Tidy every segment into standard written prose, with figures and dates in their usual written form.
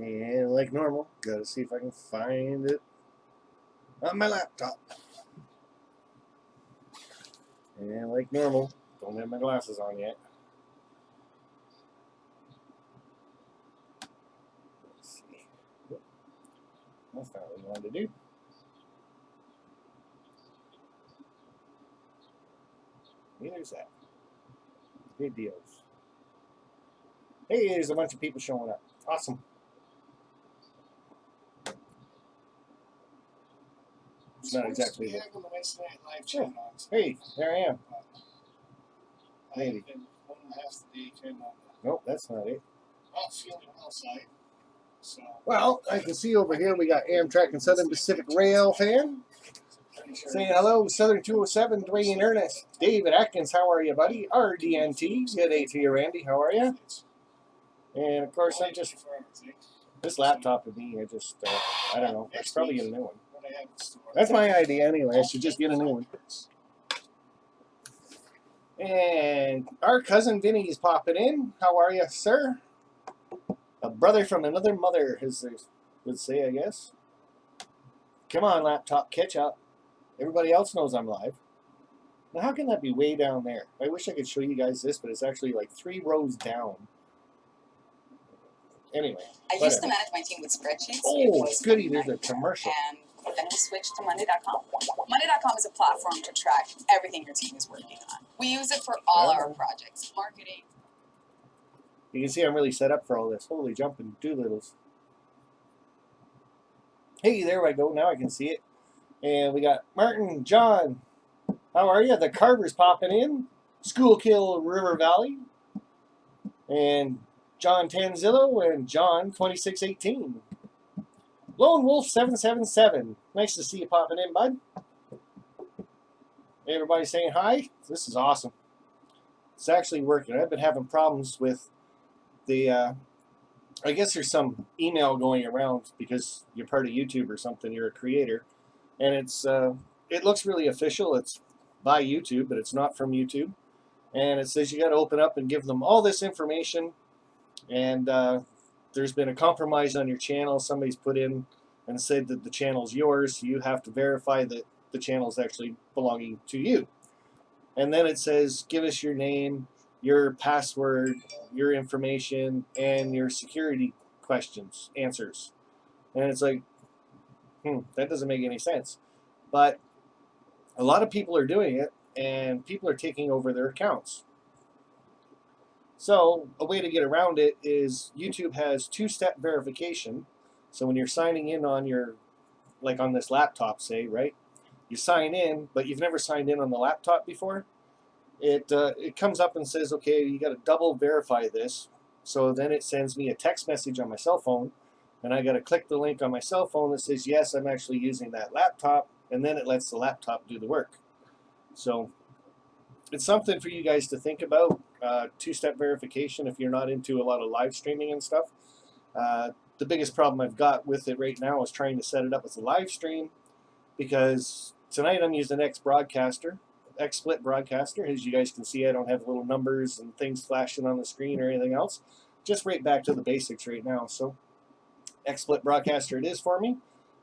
And like normal, gotta see if I can find it on my laptop. And like normal, don't have my glasses on yet. Let's see. That's not what we wanted to do. There's that. Good deals. Hey, there's a bunch of people showing up. Awesome. It's not exactly the. Hey, there I am. Maybe. Nope, that's not it. Not feeling outside. So, well, I can see over here we got Amtrak and Southern Pacific Rail fan. Saying hello, Southern 207, Dwayne Ernest. David Atkins, how are you, buddy? RDNT, good day to you, Randy. How are you? And of course, I'm just this laptop with me. I don't know. I should probably get a new one. That's my idea anyway. I should just get a new one. And our cousin Vinny is popping in. How are you, sir? A brother from another mother, as they would say, I guess. Come on, laptop, catch up. Everybody else knows I'm live. Now, how can that be way down there? I wish I could show you guys this, but it's actually like 3 rows down. Anyway. I used to manage my team with spreadsheets. Oh, goody, there's a commercial. And then we switched to Monday.com. Monday.com is a platform to track everything your team is working on. We use it for all our projects, marketing. You can see I'm really set up for all this. Holy jumping doolittles. Hey, there I go. Now I can see it. And we got Martin, John. How are you? The Carver's popping in. Schoolkill River Valley. And John Tanzillo and John 2618. Lone Wolf 777. Nice to see you popping in, bud. Everybody saying hi. This is awesome. It's actually working. I've been having problems with the I guess there's some email going around because you're part of YouTube or something, you're a creator, and it looks really official. It's by YouTube, but it's not from YouTube. And it says you got to open up and give them all this information, and there's been a compromise on your channel. Somebody's put in and said that the channel's yours, so you have to verify that the channel's actually belonging to you. And then it says, give us your name, your password, your information, and your security answers. And it's like, that doesn't make any sense. But a lot of people are doing it, and people are taking over their accounts. So a way to get around it is YouTube has 2-step verification. So when you're signing in on your, like on this laptop, say, right? You sign in, but you've never signed in on the laptop before. It comes up and says, okay, you got to double verify this. So then it sends me a text message on my cell phone, and I got to click the link on my cell phone that says, yes, I'm actually using that laptop, and then it lets the laptop do the work. So it's something for you guys to think about, 2-step verification if you're not into a lot of live streaming and stuff. The biggest problem I've got with it right now is trying to set it up as a live stream, because tonight I'm using XSplit Broadcaster. As you guys can see, I don't have little numbers and things flashing on the screen or anything else. Just right back to the basics right now. So XSplit Broadcaster it is for me,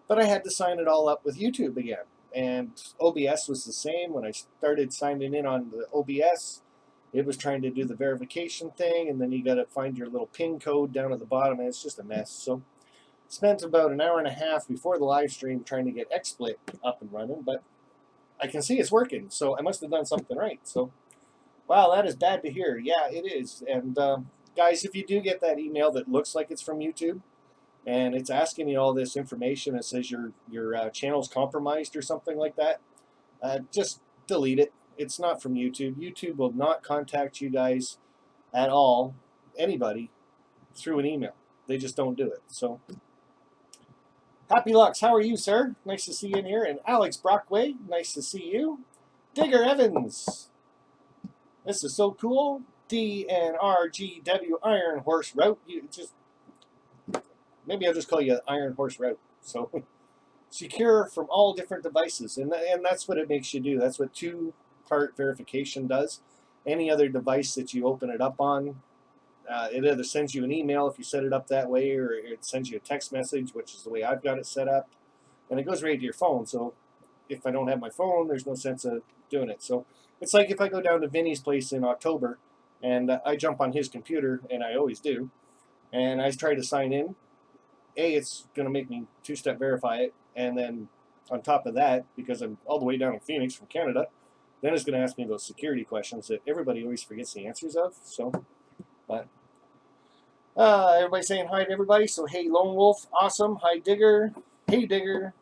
but I had to sign it all up with YouTube again. And OBS was the same. When I started signing in on the OBS, it was trying to do the verification thing, and then you got to find your little PIN code down at the bottom, and it's just a mess. So spent about an hour and a half before the live stream trying to get XSplit up and running, but I can see it's working, so I must have done something right. So, wow, that is bad to hear. Yeah, it is. And guys, if you do get that email that looks like it's from YouTube, and it's asking you all this information, it says your channel's compromised or something like that, just delete it. It's not from YouTube. YouTube will not contact you guys at all, anybody, through an email. They just don't do it. So, Happy Lux, how are you, sir? Nice to see you in here. And Alex Brockway, nice to see you. Digger Evans, this is so cool. DNRGW Iron Horse Route. Maybe I'll just call you Iron Horse Route. So, secure from all different devices, and that's what it makes you do. That's what 2-part verification does. Any other device that you open it up on, It either sends you an email if you set it up that way, or it sends you a text message, which is the way I've got it set up, and it goes right to your phone. So if I don't have my phone, there's no sense of doing it. So it's like if I go down to Vinny's place in October, and I jump on his computer, and I always do, and I try to sign in. It's going to make me two-step verify it, and then on top of that, because I'm all the way down in Phoenix from Canada, then it's going to ask me those security questions that everybody always forgets the answers of. So, but everybody saying hi to everybody. So, hey, Lone Wolf, awesome. Hi, Digger. Hey, Digger.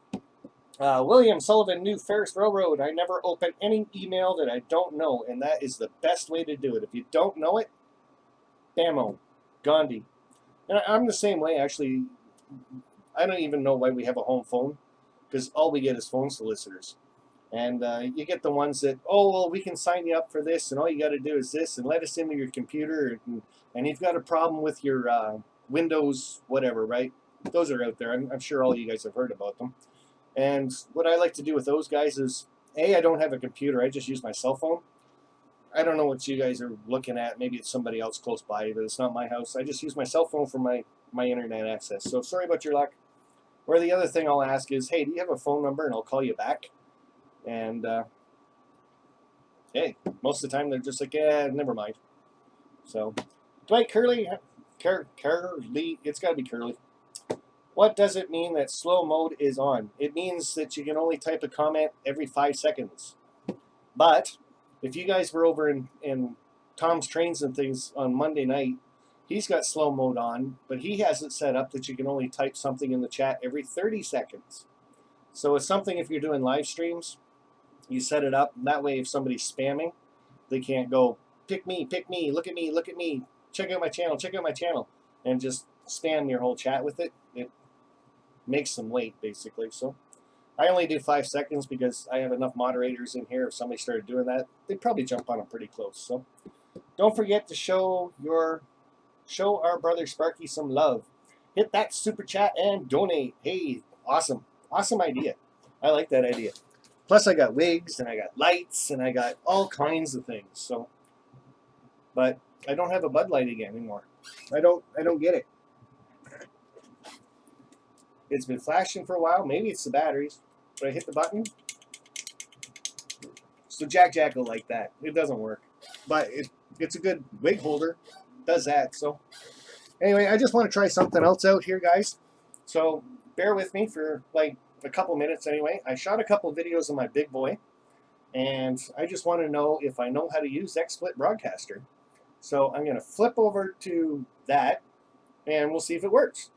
William Sullivan, New Ferris Railroad. I never open any email that I don't know, and that is the best way to do it. If you don't know it, bammo, Gandhi. And I'm the same way, actually. I don't even know why we have a home phone, because all we get is phone solicitors. And you get the ones that, oh, well, we can sign you up for this, and all you got to do is this, and let us into your computer, and you've got a problem with your Windows, whatever, right? Those are out there. I'm sure all you guys have heard about them. And what I like to do with those guys is, I don't have a computer. I just use my cell phone. I don't know what you guys are looking at. Maybe it's somebody else close by, but it's not my house. I just use my cell phone for my internet access. So sorry about your luck. Or the other thing I'll ask is, hey, do you have a phone number? And I'll call you back. And, hey, most of the time they're just like, yeah, never mind. So, Dwight Curly, Curly, it's got to be Curly. What does it mean that slow mode is on? It means that you can only type a comment every 5 seconds. But if you guys were over in Tom's Trains and Things on Monday night, he's got slow mode on, but he has it set up that you can only type something in the chat every 30 seconds. So it's something if you're doing live streams, you set it up. That way if somebody's spamming, they can't go, pick me, look at me, check out my channel, and just spam your whole chat with it. It makes them wait, basically. So I only do 5 seconds because I have enough moderators in here. If somebody started doing that, they'd probably jump on them pretty close. So don't forget to show our brother Sparky some love. Hit that super chat and donate. Hey, awesome idea. I like that idea. Plus I got wigs and I got lights and I got all kinds of things. So, but I don't have a Bud Light again anymore. I don't get it. It's been flashing for a while. Maybe it's the batteries. But I hit the button. So Jack will like that. It doesn't work. But it's a good wig holder. Does that. So anyway, I just want to try something else out here, guys. So bear with me for like a couple minutes anyway. I shot a couple videos of my big boy. And I just want to know if I know how to use XSplit Broadcaster. So I'm going to flip over to that, and we'll see if it works.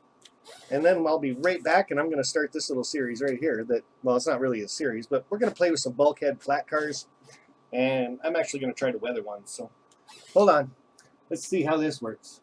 And then I'll be right back, and I'm going to start this little series right here that, well, it's not really a series, but we're going to play with some bulkhead flat cars, and I'm actually going to try to weather one. So hold on. Let's see how this works.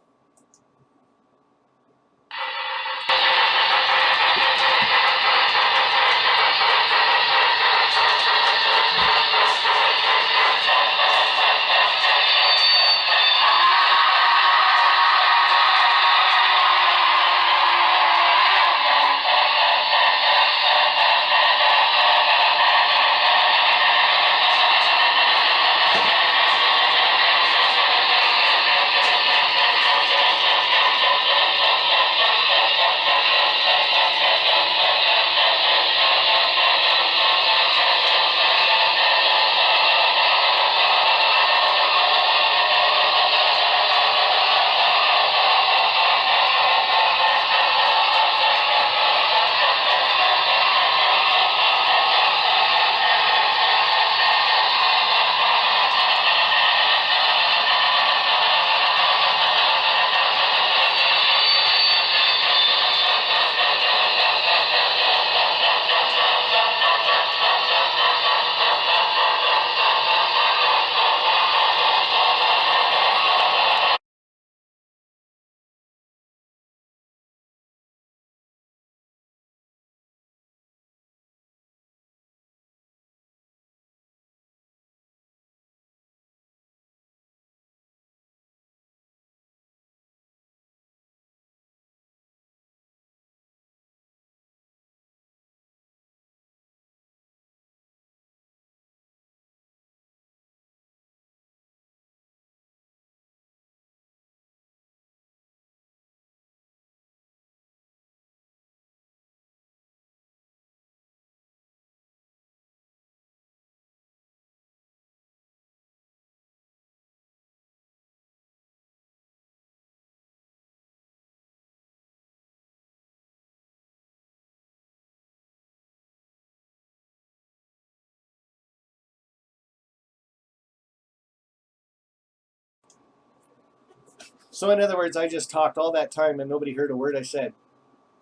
So in other words, I just talked all that time and nobody heard a word I said,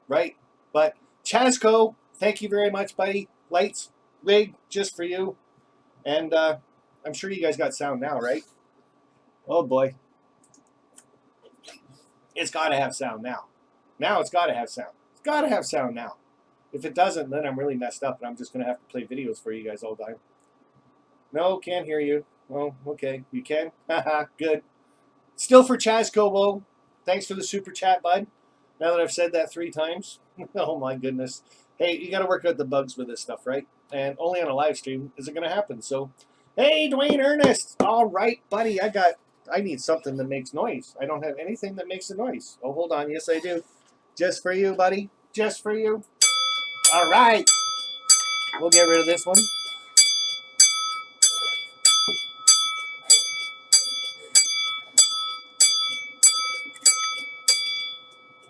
right? But Chasco, thank you very much, buddy. Lights, wig, just for you. And I'm sure you guys got sound now, right? Oh boy. It's got to have sound now. Now it's got to have sound. It's got to have sound now. If it doesn't, then I'm really messed up and I'm just going to have to play videos for you guys all the time. No, can't hear you. Well, okay. You can? Haha, good. Still for Chasco, Bo. Thanks for the super chat, bud. Now that I've said that 3 times. Oh my goodness. Hey, you got to work out the bugs with this stuff, right? And only on a live stream is it going to happen. So, hey, Dwayne Ernest. All right, buddy. I need something that makes noise. I don't have anything that makes a noise. Oh, hold on. Yes, I do. Just for you, buddy. Just for you. All right. We'll get rid of this one.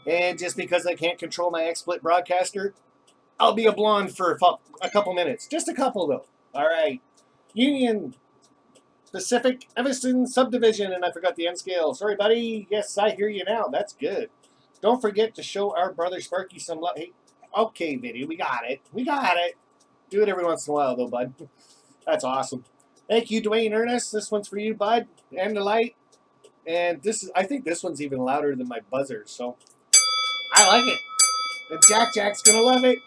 And just because I can't control my XSplit broadcaster, I'll be a blonde for a couple minutes. Just a couple, though. All right. Union Pacific Evanston Subdivision, and I forgot the N scale. Sorry, buddy. Yes, I hear you now. That's good. Don't forget to show our brother Sparky some love. Hey, okay, video. We got it. We got it. Do it every once in a while, though, bud. That's awesome. Thank you, Dwayne Ernest. This one's for you, bud. And the light. And I think this one's even louder than my buzzer, so I like it. And Jack's gonna love it.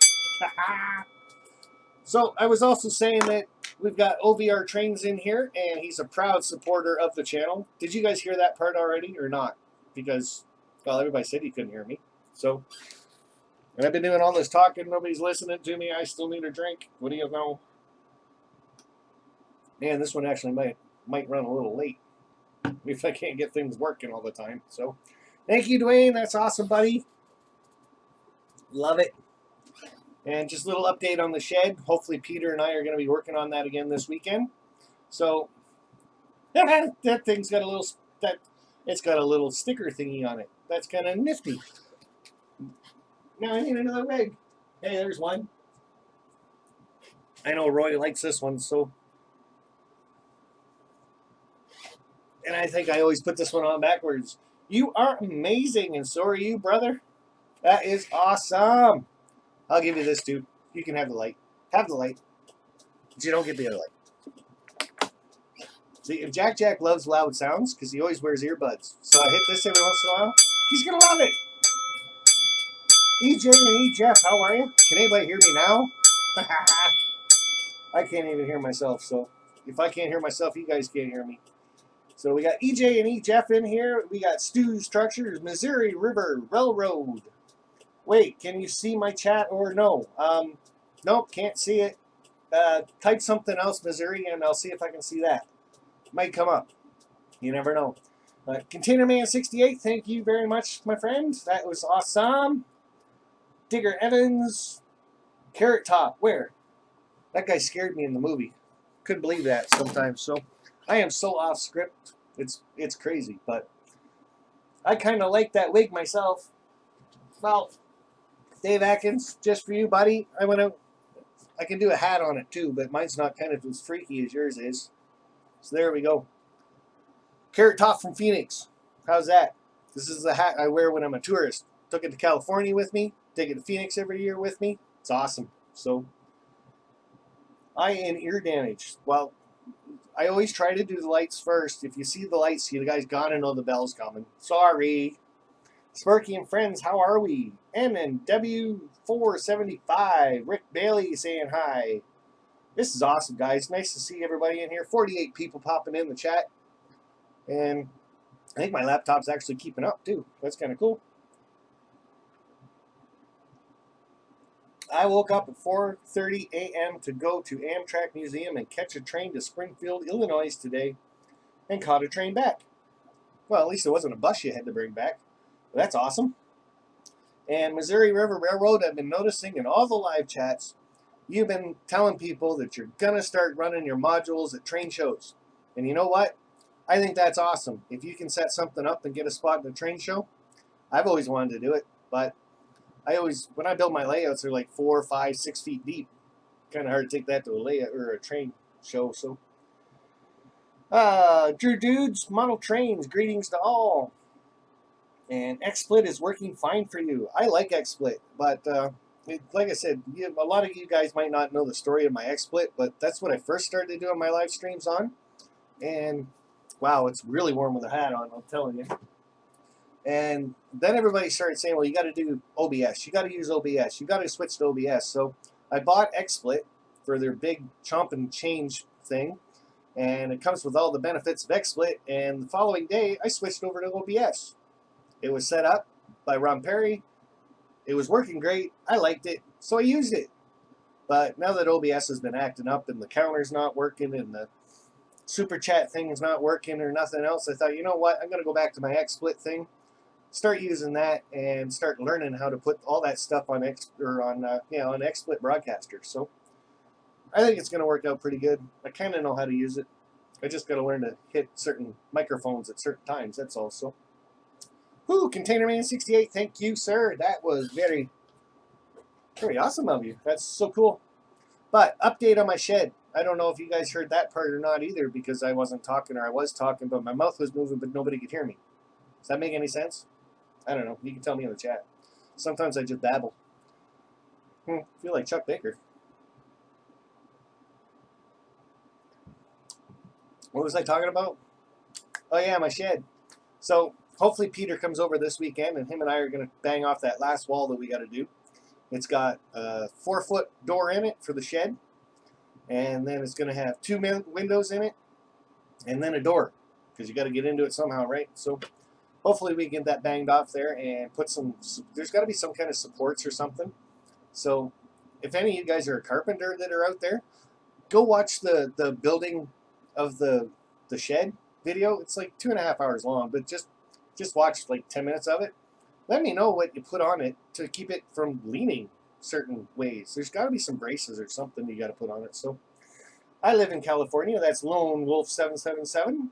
So I was also saying that we've got OVR Trains in here, and he's a proud supporter of the channel. Did you guys hear that part already or not? Because, well, everybody said you couldn't hear me. So, and I've been doing all this talking. Nobody's listening to me. I still need a drink. What do you know? Man, this one actually might run a little late if I can't get things working all the time. So, thank you, Dwayne. That's awesome, buddy. Love it. And just a little update on the shed. Hopefully Peter and I are going to be working on that again this weekend. So that thing's got it's got a little sticker thingy on it. That's kind of nifty. Now I need another rig. Hey, there's one. I know Roy likes this one, so. And I think I always put this one on backwards. You are amazing, and so are you, brother. That is awesome. I'll give you this, dude. You can have the light. Have the light. But you don't get the other light. See, if Jack loves loud sounds, because he always wears earbuds. So I hit this every once in a while. He's going to love it. EJ and E. Jeff, how are you? Can anybody hear me now? I can't even hear myself, so if I can't hear myself, you guys can't hear me. So we got EJ and E. Jeff in here. We got Stu Structures, Missouri River Railroad. Wait, can you see my chat or no? Nope, can't see it. Type something else, Missouri, and I'll see if I can see that. Might come up. You never know. Container Man 68, thank you very much, my friend. That was awesome. Digger Evans. Carrot Top, where? That guy scared me in the movie. Couldn't believe that sometimes. So I am so off script. It's crazy, but I kind of like that wig myself. Well, Dave Atkins, just for you, buddy. I can do a hat on it too, but mine's not kind of as freaky as yours is. So there we go. Carrot Top from Phoenix. How's that? This is the hat I wear when I'm a tourist. Took it to California with me. Take it to Phoenix every year with me. It's awesome. So, eye and ear damage. Well, I always try to do the lights first. If you see the lights, you guys gotta know the bell's coming. Sorry. Sparky and friends, how are we? MNW475. Rick Bailey saying hi. This is awesome, guys. Nice to see everybody in here. 48 people popping in the chat. And I think my laptop's actually keeping up, too. That's kind of cool. I woke up at 4:30 a.m. to go to Amtrak Museum and catch a train to Springfield, Illinois today, and caught a train back. Well, at least it wasn't a bus you had to bring back. But that's awesome. And Missouri River Railroad, I've been noticing in all the live chats, you've been telling people that you're going to start running your modules at train shows. And you know what? I think that's awesome. If you can set something up and get a spot in a train show, I've always wanted to do it, but when I build my layouts, they're like 4, 5, 6 feet deep. Kind of hard to take that to a layout or a train show. So, Drew Dudes, Model Trains, greetings to all. And XSplit is working fine for you. I like XSplit, but like I said, a lot of you guys might not know the story of my XSplit, but that's what I first started doing my live streams on. And wow, it's really warm with a hat on, I'm telling you. And then everybody started saying, well, you got to do OBS. You got to use OBS. You got to switch to OBS. So I bought XSplit for their big chomp and change thing. And it comes with all the benefits of XSplit. And the following day, I switched over to OBS. It was set up by Ron Perry. It was working great. I liked it, so I used it. But now that OBS has been acting up and the counter's not working and the super chat thing is not working or nothing else, I thought, you know what? I'm going to go back to my XSplit thing, start using that, and start learning how to put all that stuff on on XSplit Broadcaster. So I think it's going to work out pretty good. I kind of know how to use it. I just got to learn to hit certain microphones at certain times. That's all. So. Whoo, ContainerMan68, thank you, sir. That was very, very awesome of you. That's so cool. But update on my shed. I don't know if you guys heard that part or not either, because I wasn't talking, or I was talking, but my mouth was moving, but nobody could hear me. Does that make any sense? I don't know. You can tell me in the chat. Sometimes I just babble. I feel like Chuck Baker. What was I talking about? Oh yeah, my shed. So hopefully Peter comes over this weekend, and him and I are going to bang off that last wall that we got to do. It's got a 4-foot door in it for the shed, and then it's going to have 2 windows in it, and then a door, because you got to get into it somehow, right? So hopefully we get that banged off there and put some. There's got to be some kind of supports or something. So if any of you guys are a carpenter that are out there, go watch the building of the shed video. It's like 2.5 hours long, but just watch like 10 minutes of it. Let me know what you put on it to keep it from leaning certain ways. There's got to be some braces or something you got to put on it. So I live in California. That's Lone Wolf 777.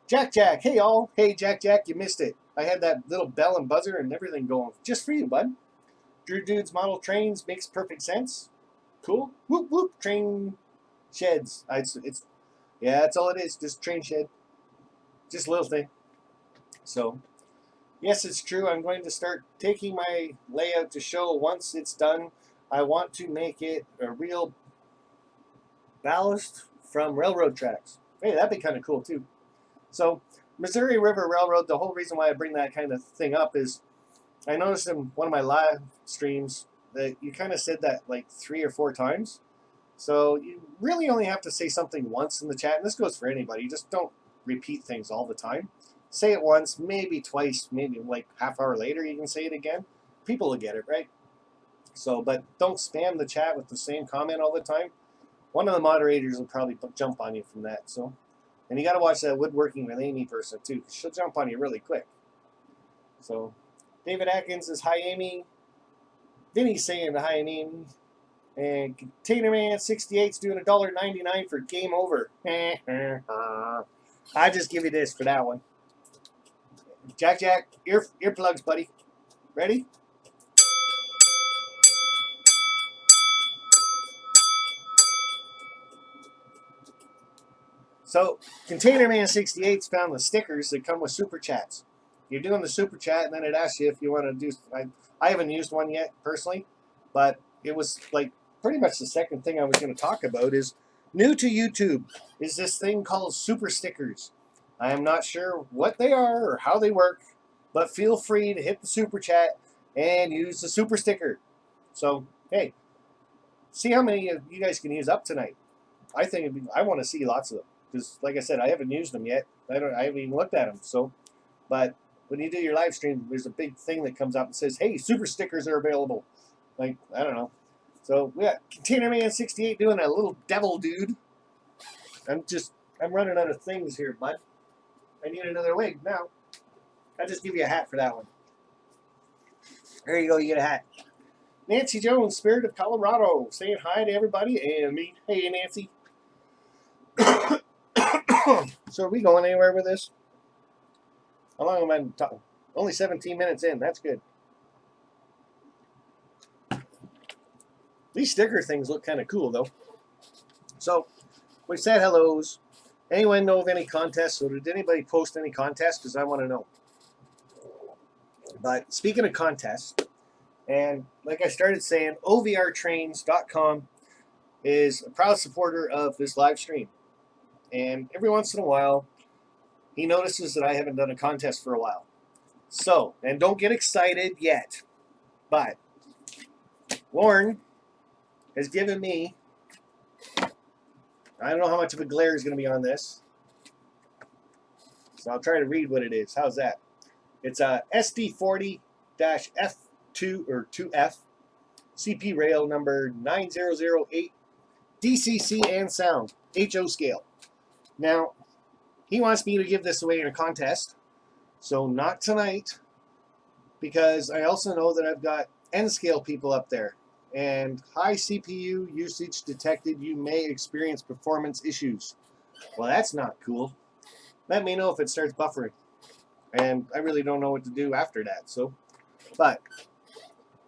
Jack, hey y'all. Hey Jack, you missed it. I had that little bell and buzzer and everything going just for you, bud. Drew Dude's Model Trains makes perfect sense. Cool. Whoop whoop. Train sheds. Yeah, that's all it is. Just train shed. Just a little thing. So, yes, it's true. I'm going to start taking my layout to show once it's done. I want to make it a real ballast from railroad tracks. Hey, that'd be kind of cool too. So, Missouri River Railroad, the whole reason why I bring that kind of thing up is I noticed in one of my live streams that you kind of said that like 3 or 4 times. So you really only have to say something once in the chat, and this goes for anybody. You just don't repeat things all the time. Say it once, maybe twice, maybe like half hour later you can say it again. People will get it, right? So, but don't spam the chat with the same comment all the time. One of the moderators will probably jump on you from that. So, and you got to watch that Woodworking with Amy person too, because she'll jump on you really quick. So, David Atkins is hi Amy. Vinny's saying hi Amy. And ContainerMan68's doing $1.99 for Game Over. I just give you this for that one. Jack, earplugs, buddy. Ready? So, ContainerMan68's found the stickers that come with Super Chats. You're doing the Super Chat, and then it asks you if you want to do... I haven't used one yet, personally, but it was like pretty much the second thing I was going to talk about is new to YouTube is this thing called Super Stickers. I am not sure what they are or how they work, but feel free to hit the Super Chat and use the Super Sticker. So, hey, see how many of you guys can use up tonight. I think I want to see lots of them because, like I said, I haven't used them yet. I haven't even looked at them. So, but when you do your live stream, there's a big thing that comes up and says, "Hey, Super Stickers are available." Like I don't know. So we got ContainerMan68 doing a little devil dude. I'm running out of things here, bud. I need another wig now. I'll just give you a hat for that one. There you go, you get a hat. Nancy Jones, Spirit of Colorado, saying hi to everybody and me. Hey, Nancy. So are we going anywhere with this? How long am I talking? Only 17 minutes in. That's good. These sticker things look kind of cool, though. So, we said hellos. Anyone know of any contests? So did anybody post any contests? Because I want to know. But speaking of contests, and like I started saying, OVRtrains.com is a proud supporter of this live stream. And every once in a while, he notices that I haven't done a contest for a while. So, and don't get excited yet, but Lauren has given me, I don't know how much of a glare is going to be on this, so I'll try to read what it is. How's that? It's a SD40-F2 or 2F CP rail number 9008 DCC and sound HO scale. Now, he wants me to give this away in a contest, so not tonight, because I also know that I've got N scale people up there, and high CPU usage detected, you may experience performance issues. Well, that's not cool. Let me know if it starts buffering, and I really don't know what to do after that. So, but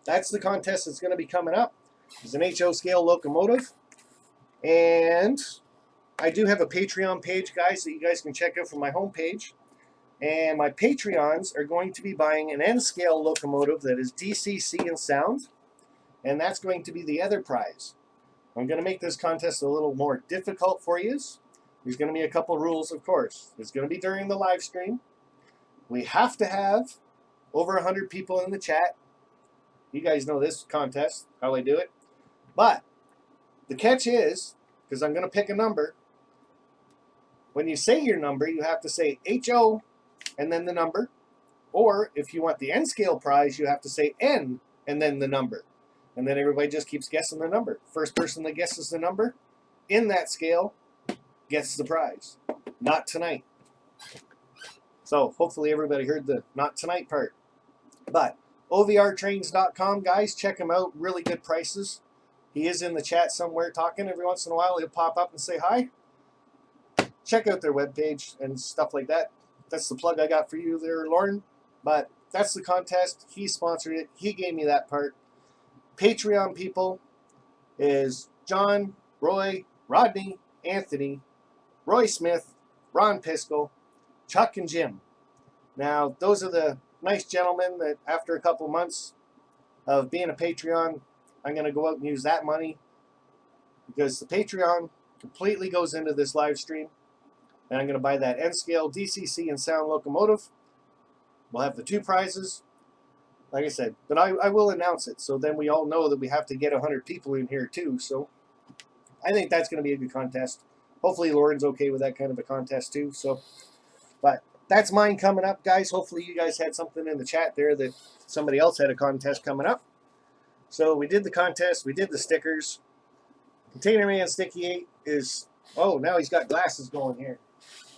that's the contest that's going to be coming up. It's an HO scale locomotive, and I do have a Patreon page, guys, that you guys can check out from my homepage. And my Patreons are going to be buying an N-scale locomotive that is DCC and sound, and that's going to be the other prize. I'm going to make this contest a little more difficult for you. There's going to be a couple rules, of course. It's going to be during the live stream. We have to have over 100 people in the chat. You guys know this contest, how I do it. But the catch is, because I'm going to pick a number, when you say your number, you have to say HO and then the number. Or if you want the N scale prize, you have to say N and then the number. And then everybody just keeps guessing the number. First person that guesses the number in that scale gets the prize. Not tonight. So hopefully everybody heard the not tonight part. But OVRtrains.com, guys, check him out. Really good prices. He is in the chat somewhere talking. Every once in a while he'll pop up and say hi. Check out their webpage and stuff like that. That's the plug I got for you there, Lauren. But that's the contest. He sponsored it. He gave me that part. Patreon people is John, Roy, Rodney, Anthony, Roy Smith, Ron Piskel, Chuck, and Jim. Now, those are the nice gentlemen that after a couple months of being a Patreon, I'm going to go out and use that money because the Patreon completely goes into this live stream. And I'm going to buy that N-scale DCC and sound locomotive. We'll have the two prizes, like I said. But I will announce it, so then we all know that we have to get 100 people in here too. So I think that's going to be a good contest. Hopefully Lauren's okay with that kind of a contest too. So, but that's mine coming up, guys. Hopefully you guys had something in the chat there that somebody else had a contest coming up. So we did the contest. We did the stickers. Container Man Sticky 8 is... Oh, now he's got glasses going here.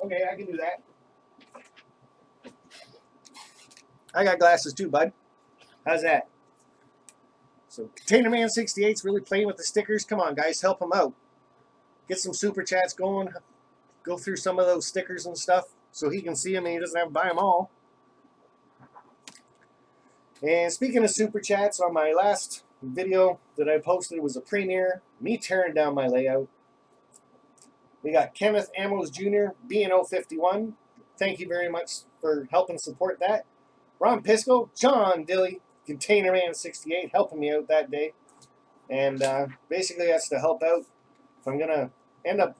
Okay, I can do that. I got glasses too, bud. How's that? So Container Man 68 is really playing with the stickers. Come on, guys, help him out. Get some super chats going. Go through some of those stickers and stuff so he can see them and he doesn't have to buy them all. And speaking of super chats, on my last video that I posted was a premiere, me tearing down my layout. We got Kenneth Amos Jr., BNO51. Thank you very much for helping support that. Ron Pisco, John Dilly, Container Man 68, helping me out that day. And basically that's to help out. If I'm going to end up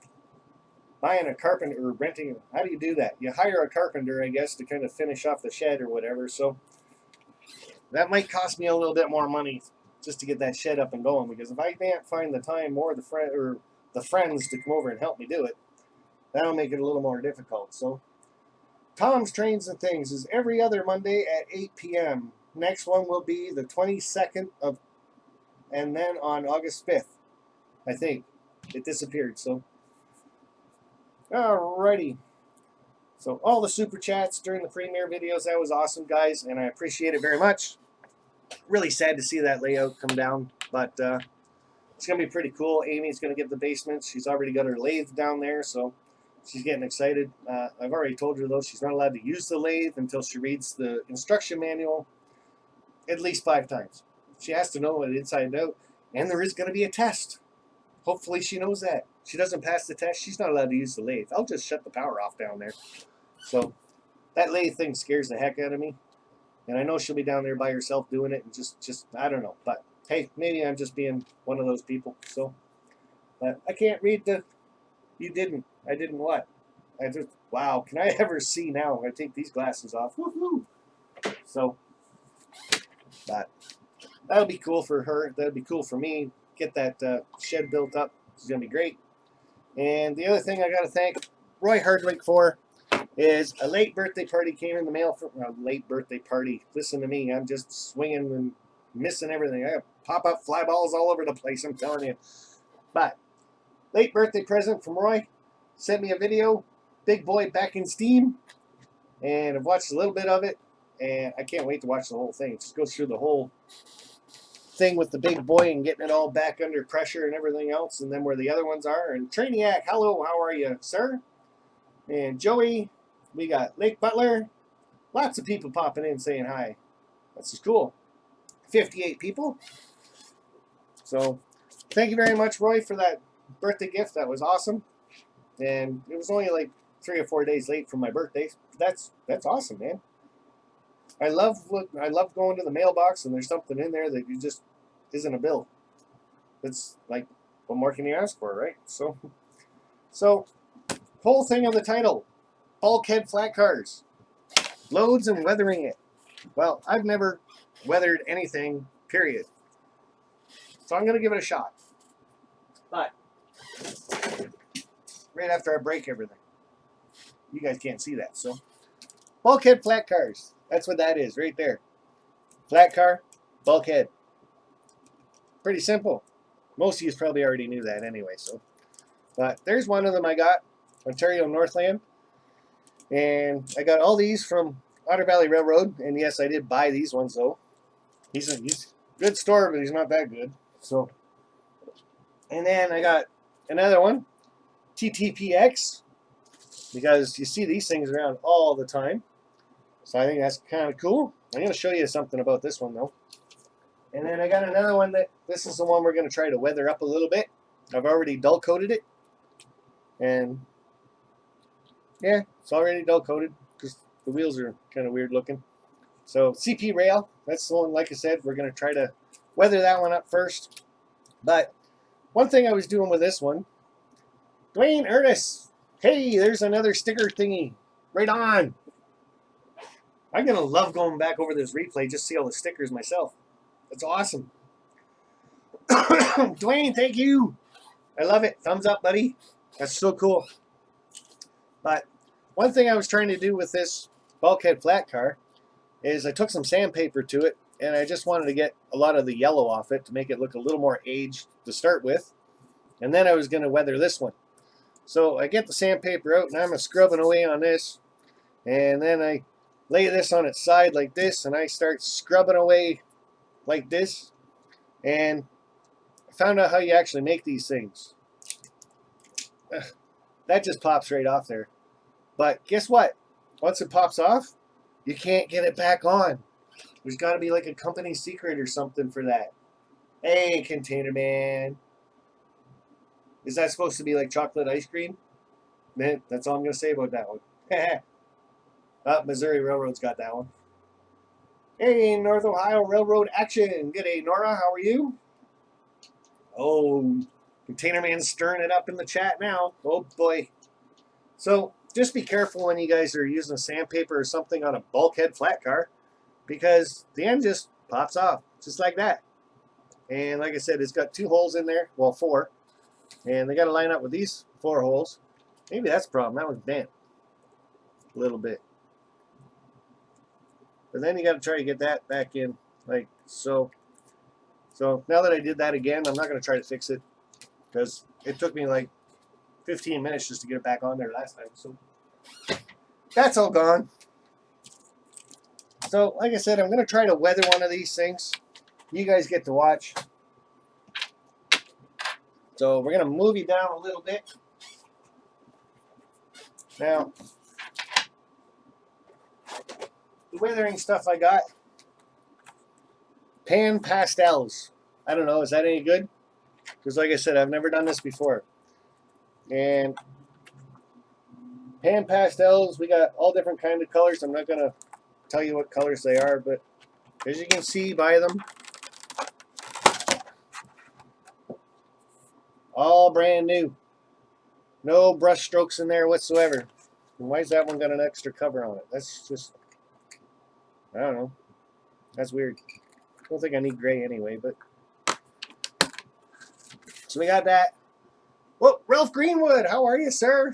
buying a carpenter or renting, how do you do that? You hire a carpenter, I guess, to kind of finish off the shed or whatever. So that might cost me a little bit more money just to get that shed up and going. Because if I can't find the time or the friends to come over and help me do it, that'll make it a little more difficult. So Tom's Trains and Things is every other Monday at 8 p.m. Next one will be the 22nd of, and then on August 5th, I think. It disappeared, so. Alrighty. So all the super chats during the premiere videos, that was awesome, guys, and I appreciate it very much. Really sad to see that layout come down, but it's going to be pretty cool. Amy's going to get the basement. She's already got her lathe down there, so she's getting excited. I've already told her, though, she's not allowed to use the lathe until she reads the instruction manual at least 5 times. She has to know it inside and out, and there is going to be a test. Hopefully she knows that. If she doesn't pass the test, she's not allowed to use the lathe. I'll just shut the power off down there. So that lathe thing scares the heck out of me. And I know she'll be down there by herself doing it, and just I don't know. But hey, maybe I'm just being one of those people. So, but I can't read the. You didn't. I didn't what? I just wow. Can I ever see now? I take these glasses off. Woohoo! So, but that'll be cool for her. That'll be cool for me. Get that shed built up. It's gonna be great. And the other thing I got to thank Roy Hardwick for is a late birthday party came in the mail for a late birthday party. Listen to me, I'm just swinging and missing everything. I got pop-up fly balls all over the place, I'm telling you. But late birthday present from Roy. Sent me a video, Big Boy back in Steam, and I've watched a little bit of it, and I can't wait to watch the whole thing. It just goes through the whole thing with the big boy and getting it all back under pressure and everything else, and then where the other ones are. And Trainiac, hello, how are you, sir? And Joey, we got Lake Butler. Lots of people popping in saying hi. That's just cool. 58 people. So thank you very much, Roy, for that birthday gift. That was awesome. And it was only like 3 or 4 days late from my birthday. That's awesome, man. I love going to the mailbox and there's something in there that you just isn't a bill. It's like, what more can you ask for, right? So whole thing of the title, bulkhead flat cars, loads and weathering it. Well, I've never weathered anything, period. So I'm gonna give it a shot. But right after I break everything, you guys can't see that. So bulkhead flat cars. That's what that is right there. Flat car, bulkhead. Pretty simple. Most of you probably already knew that anyway. So, but there's one of them I got, Ontario Northland, and I got all these from Otter Valley Railroad. And yes, I did buy these ones though. He's a good store, but he's not that good. So, and then I got another one, TTPX, because you see these things around all the time. So I think that's kind of cool. I'm going to show you something about this one though. And then I got another one that, this is the one we're going to try to weather up a little bit. I've already dull coated it. And yeah, it's already dull coated because the wheels are kind of weird looking. So CP Rail, that's the one, like I said, we're going to try to weather that one up first. But one thing I was doing with this one, Dwayne Ernest, hey, there's another sticker thingy. Right on. I'm going to love going back over this replay just to see all the stickers myself. That's awesome. Dwayne, thank you. I love it. Thumbs up, buddy. That's so cool. But one thing I was trying to do with this bulkhead flat car is I took some sandpaper to it, and I just wanted to get a lot of the yellow off it to make it look a little more aged to start with. And then I was going to weather this one. So I get the sandpaper out, and I'm scrubbing away on this. And then I lay this on its side like this, and I start scrubbing away like this. And I found out how you actually make these things. That just pops right off there. But guess what? Once it pops off, you can't get it back on. There's got to be like a company secret or something for that. Hey, Container Man. Is that supposed to be like chocolate ice cream? Man, that's all I'm going to say about that one. Oh, Missouri Railroad's got that one. Hey, North Ohio Railroad action. G'day, Nora. How are you? Oh, Container Man's stirring it up in the chat now. Oh, boy. So just be careful when you guys are using sandpaper or something on a bulkhead flat car, because the end just pops off, just like that. And like I said, it's got 2 holes in there. Well, 4. And they got to line up with these 4 holes. Maybe that's the problem. That one's bent a little bit. But then you got to try to get that back in like so. So now that I did that again, I'm not going to try to fix it because it took me like 15 minutes just to get it back on there last time. So that's all gone. So like I said, I'm going to try to weather one of these things. You guys get to watch. So we're going to move you down a little bit. Now, the weathering stuff I got, pan pastels. I don't know, is that any good? Because like I said, I've never done this before. And pan pastels, we got all different kind of colors. I'm not going to tell you what colors they are, but as you can see by them, all brand new. No brush strokes in there whatsoever. And why's that one got an extra cover on it? That's just, I don't know. That's weird. I don't think I need gray anyway, but. So we got that. Whoa, Ralph Greenwood, how are you, sir?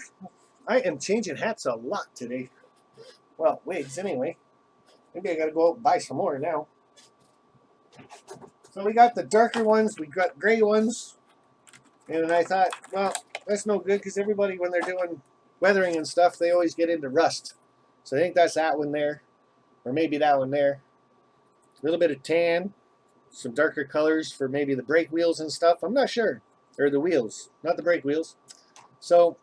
I am changing hats a lot today. Well, wigs anyway. Maybe I gotta go out and buy some more now. So we got the darker ones, we got gray ones. And I thought, well, that's no good because everybody, when they're doing weathering and stuff, they always get into rust. So I think that's that one there. Or maybe that one there. A little bit of tan. Some darker colors for maybe the brake wheels and stuff. I'm not sure. Or the wheels, not the brake wheels. So,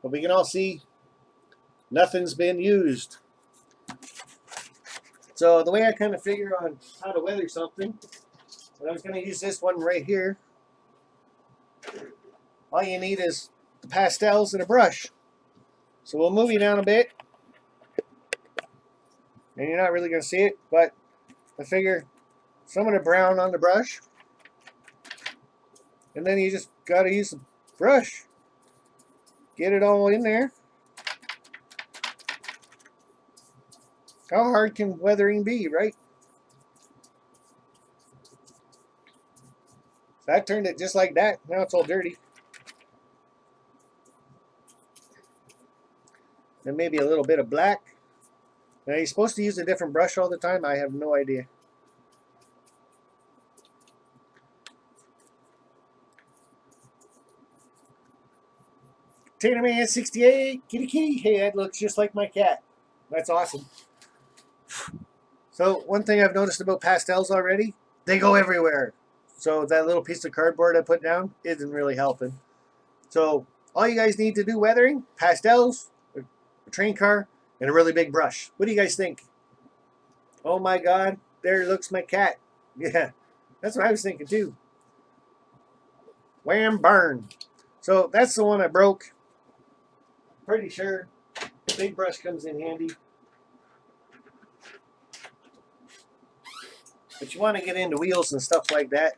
but we can all see nothing's been used. So the way I kind of figure on how to weather something, and I was going to use this one right here. All you need is the pastels and a brush. So we'll move you down a bit. And you're not really going to see it, but I figure some of the brown on the brush. And then you just got to use the brush. Get it all in there. How hard can weathering be, right? That turned it just like that. Now it's all dirty. And maybe a little bit of black. Now you're supposed to use a different brush all the time. I have no idea. Tater Man 68, kitty kitty. Hey, that looks just like my cat. That's awesome. So one thing I've noticed about pastels already, they go everywhere. So that little piece of cardboard I put down isn't really helping. So all you guys need to do weathering, pastels, a train car, and a really big brush. What do you guys think? Oh my God, there looks my cat. Yeah, that's what I was thinking too. Wham, burn. So that's the one I broke. Pretty sure the big brush comes in handy. But you want to get into wheels and stuff like that,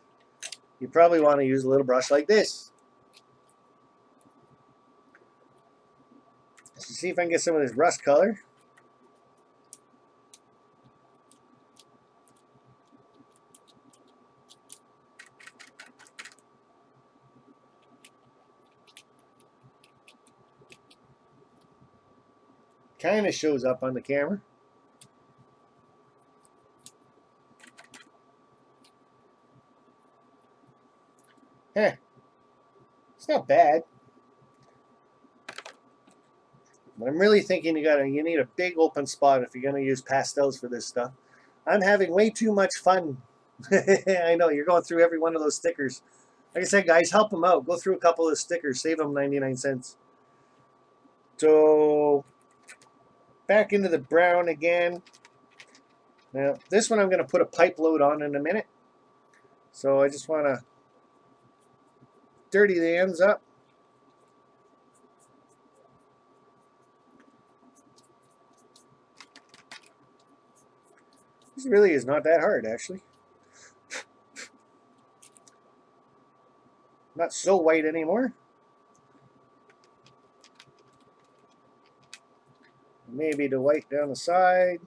you probably want to use a little brush like this. Let's see if I can get some of this rust color. Kind of shows up on the camera. Heh. It's not bad. But I'm really thinking you need a big open spot if you're gonna use pastels for this stuff. I'm having way too much fun. I know, you're going through every one of those stickers. Like I said, guys, help them out. Go through a couple of stickers. Save them 99 cents. So, back into the brown again. Now, this one I'm going to put a pipe load on in a minute. So I just want to dirty the ends up. This really is not that hard, actually. Not so white anymore. Maybe the white down the side.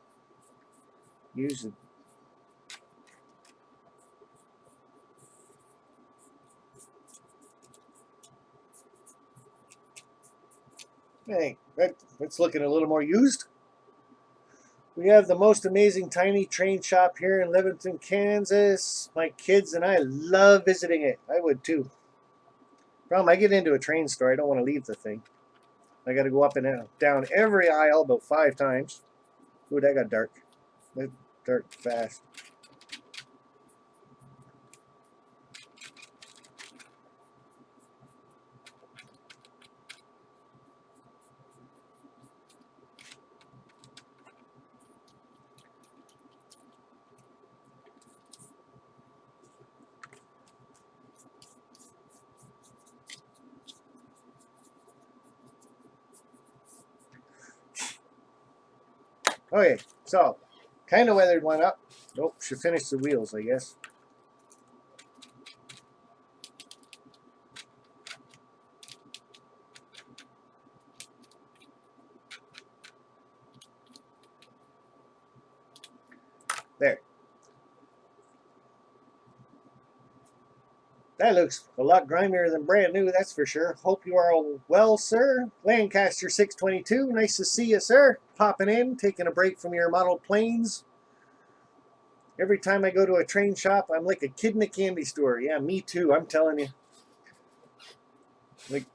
Use it. Hey, that's looking a little more used. We have the most amazing tiny train shop here in Livingston, Kansas. My kids and I love visiting it. I would too. Problem, I get into a train store, I don't want to leave the thing. I got to go up and down every aisle about 5 times. Ooh, that got dark. That dark fast. Okay, so Kind of weathered one up. Nope, should finish the wheels, I guess. There. That looks a lot grimier than brand new, that's for sure. Hope you are all well, sir. Lancaster 622, nice to see you, sir. Popping in, taking a break from your model planes. Every time I go to a train shop, I'm like a kid in a candy store. Yeah, me too, I'm telling you. Like,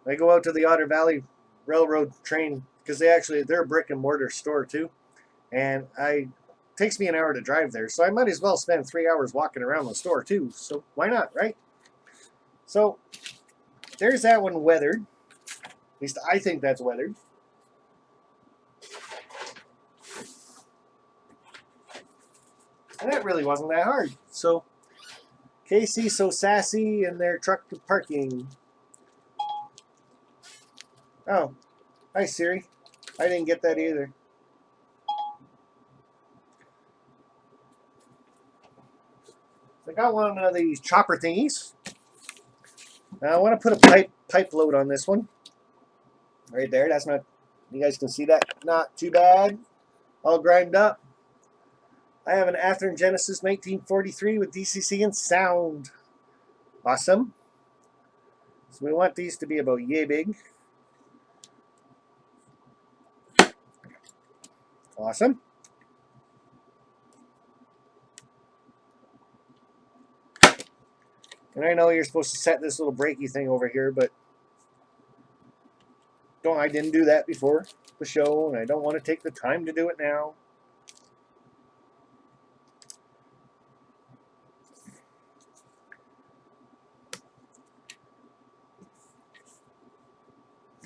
I go out to the Otter Valley Railroad train, because they're a brick and mortar store too. And it takes me an hour to drive there, so I might as well spend 3 hours walking around the store too. So why not, right? So there's that one weathered. At least I think that's weathered. And that really wasn't that hard. So Casey so sassy in their truck parking. Oh, hi Siri. I didn't get that either. I got one of these chopper thingies. Now I want to put a pipe load on this one. Right there. That's not. You guys can see that. Not too bad. All grimed up. I have an Athearn Genesis 1943 with DCC and sound. Awesome. So we want these to be about yay big. Awesome. And I know you're supposed to set this little brakey thing over here, but I didn't do that before the show, and I don't want to take the time to do it now.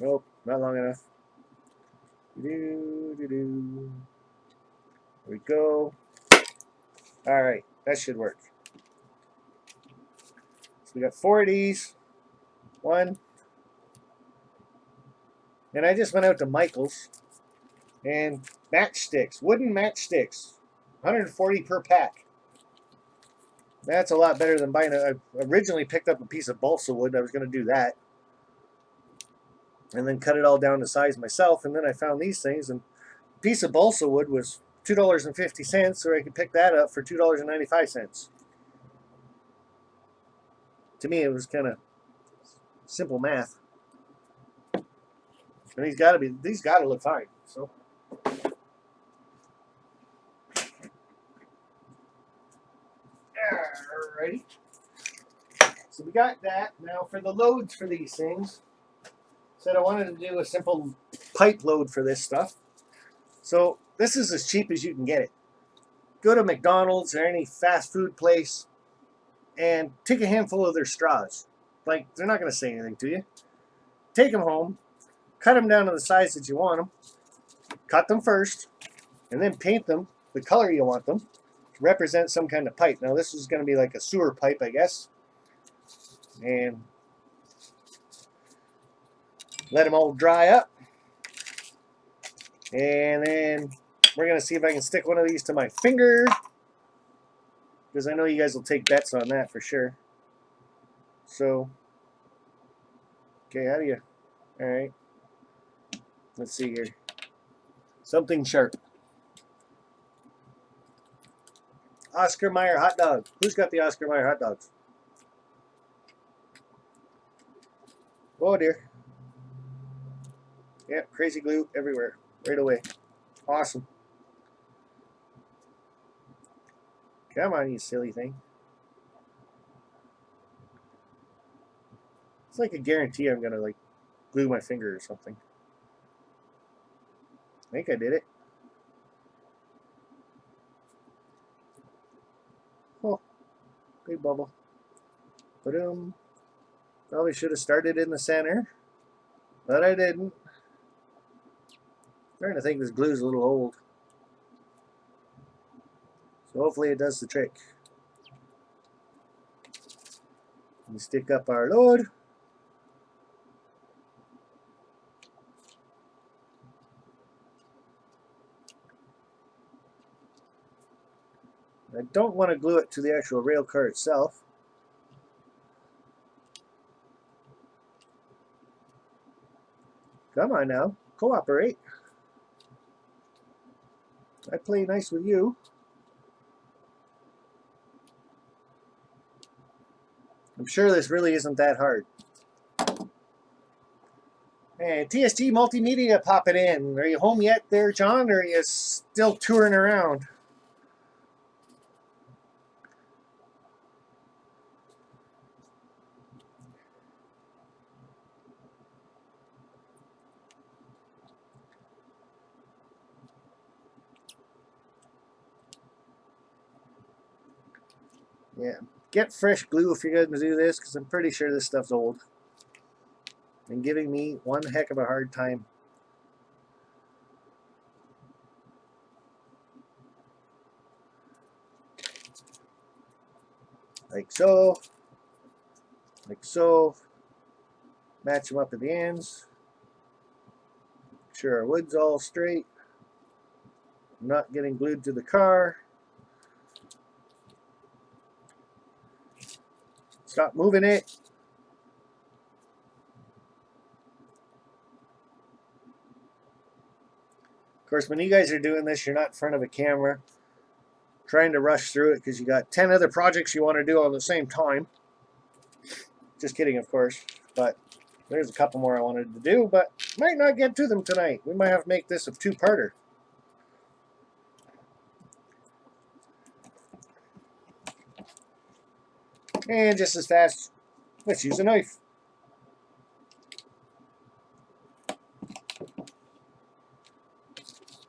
Nope, not long enough. There we go. All right, that should work. So we got 4 of these. One. And I just went out to Michael's and matchsticks, wooden matchsticks, 140 per pack. That's a lot better than buying I originally picked up a piece of balsa wood. I was going to do that. And then cut it all down to size myself. And then I found these things. And a piece of balsa wood was $2.50, or I could pick that up for $2.95. To me, it was kind of simple math. And these got to look fine. So. Alrighty. So we got that. Now for the loads for these things. Said I wanted to do a simple pipe load for this stuff. So this is as cheap as you can get it. Go to McDonald's or any fast food place and take a handful of their straws. Like, they're not going to say anything to you. Take them home, cut them down to the size that you want them, cut them first, and then paint them the color you want them to represent some kind of pipe. Now this is going to be like a sewer pipe, I guess. And let them all dry up. And then we're going to see if I can stick one of these to my finger, because I know you guys will take bets on that for sure. So, okay, how do you, all right, let's see here. Something sharp. Oscar Mayer hot dog. Who's got the Oscar Mayer hot dogs? Oh dear. Yep, crazy glue everywhere, right away. Awesome. Come on, you silly thing. It's like a guarantee I'm gonna like glue my finger or something. I think I did it. Oh, big bubble. Ba-dum. Probably should have started in the center, but I didn't. I'm starting to think this glue's a little old. So hopefully it does the trick. We stick up our load. I don't want to glue it to the actual rail car itself. Come on now, cooperate. I play nice with you. I'm sure this really isn't that hard. Hey, TSG Multimedia popping in. Are you home yet there, John, or are you still touring around? Yeah, get fresh glue if you're going to do this, because I'm pretty sure this stuff's old. And giving me one heck of a hard time. Like so. Like so. Match them up at the ends. Make sure our wood's all straight. Not getting glued to the car. Stop moving it. Of course, when you guys are doing this, you're not in front of a camera trying to rush through it because you got 10 other projects you want to do on the same time. Just kidding, of course. But there's a couple more I wanted to do, but might not get to them tonight. We might have to make this a two-parter. And just as fast, let's use a knife.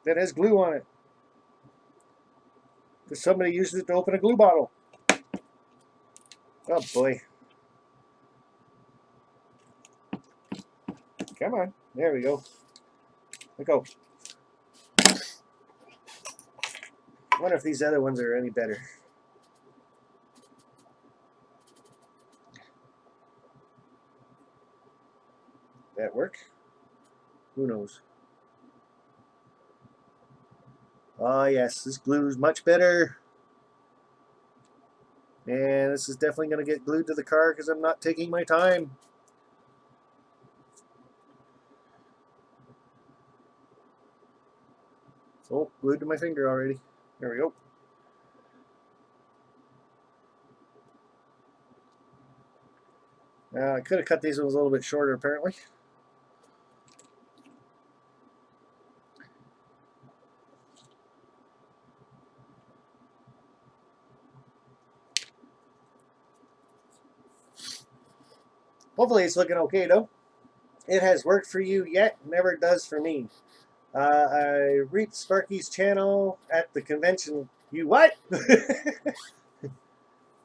That has glue on it. Because somebody used it to open a glue bottle. Oh boy. Come on. There we go. Let go. I wonder if these other ones are any better. That work? Who knows? Oh yes, this glue is much better. And this is definitely going to get glued to the car because I'm not taking my time. Oh, glued to my finger already. There we go. I could have cut these ones a little bit shorter apparently. Hopefully it's looking okay though. It has worked for you yet, never does for me. I reached Sparky's channel at the convention. You what?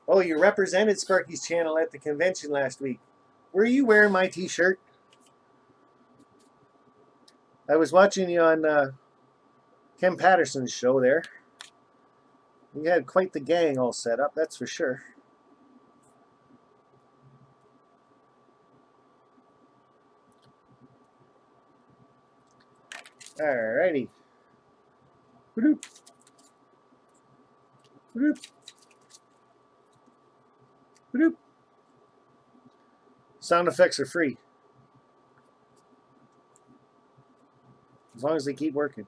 Oh, you represented Sparky's channel at the convention last week. Were you wearing my t-shirt? I was watching you on Ken Patterson's show there. You had quite the gang all set up, that's for sure. Alrighty. Ba-doop. Ba-doop. Ba-doop. Sound effects are free. As long as they keep working.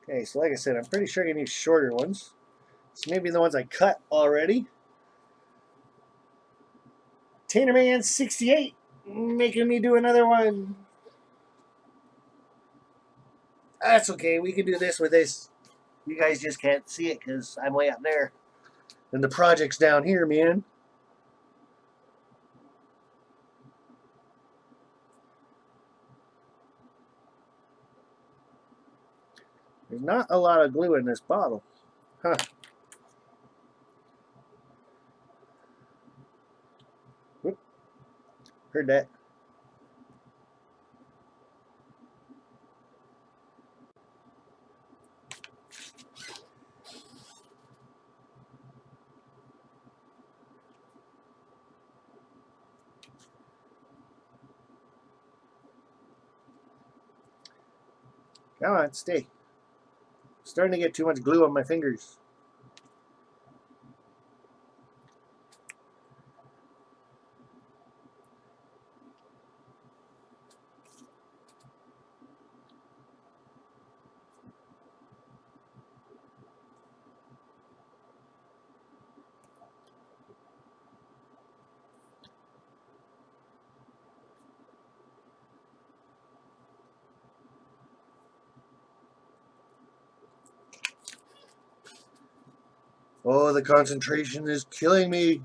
Okay, so like I said, I'm pretty sure I can use shorter ones. So maybe the ones I cut already. Taterman 68 making me do another one. That's okay, we can do this with this. You guys just can't see it because I'm way up there. And the project's down here, man. There's not a lot of glue in this bottle. Huh. Whoop. Heard that. Come on, stay. Starting to get too much glue on my fingers. Oh, the concentration is killing me.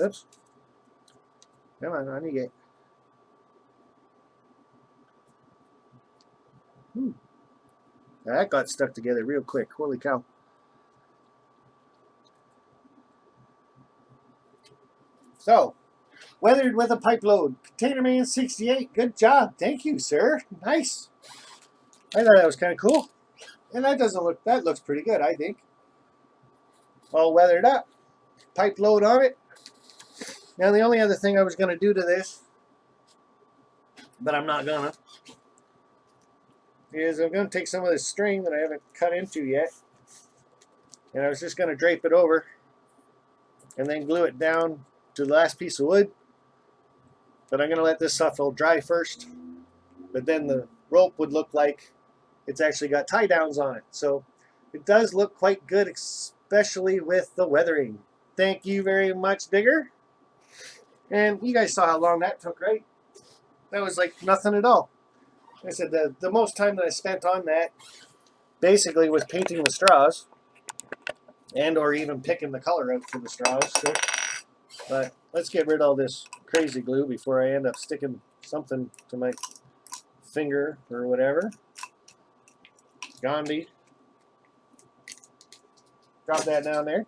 Oops. Come on you get. That got stuck together real quick. Holy cow. So, weathered with a pipe load. Containerman 68. Good job. Thank you, sir. Nice. I thought that was kind of cool. And that looks pretty good, I think. All weathered up. Pipe load on it. Now, the only other thing I was going to do to this, but I'm not gonna, is I'm going to take some of this string that I haven't cut into yet, and I was just going to drape it over and then glue it down to the last piece of wood. But I'm going to let this stuff all dry first, but then the rope would look like it's actually got tie downs on it. So it does look quite good, especially with the weathering. Thank you very much, Digger. And you guys saw how long that took, right? That was like nothing at all. Like I said, the most time that I spent on that basically was painting the straws and or even picking the color out for the straws. So, but let's get rid of all this crazy glue before I end up sticking something to my finger or whatever. Gandhi. Drop that down there.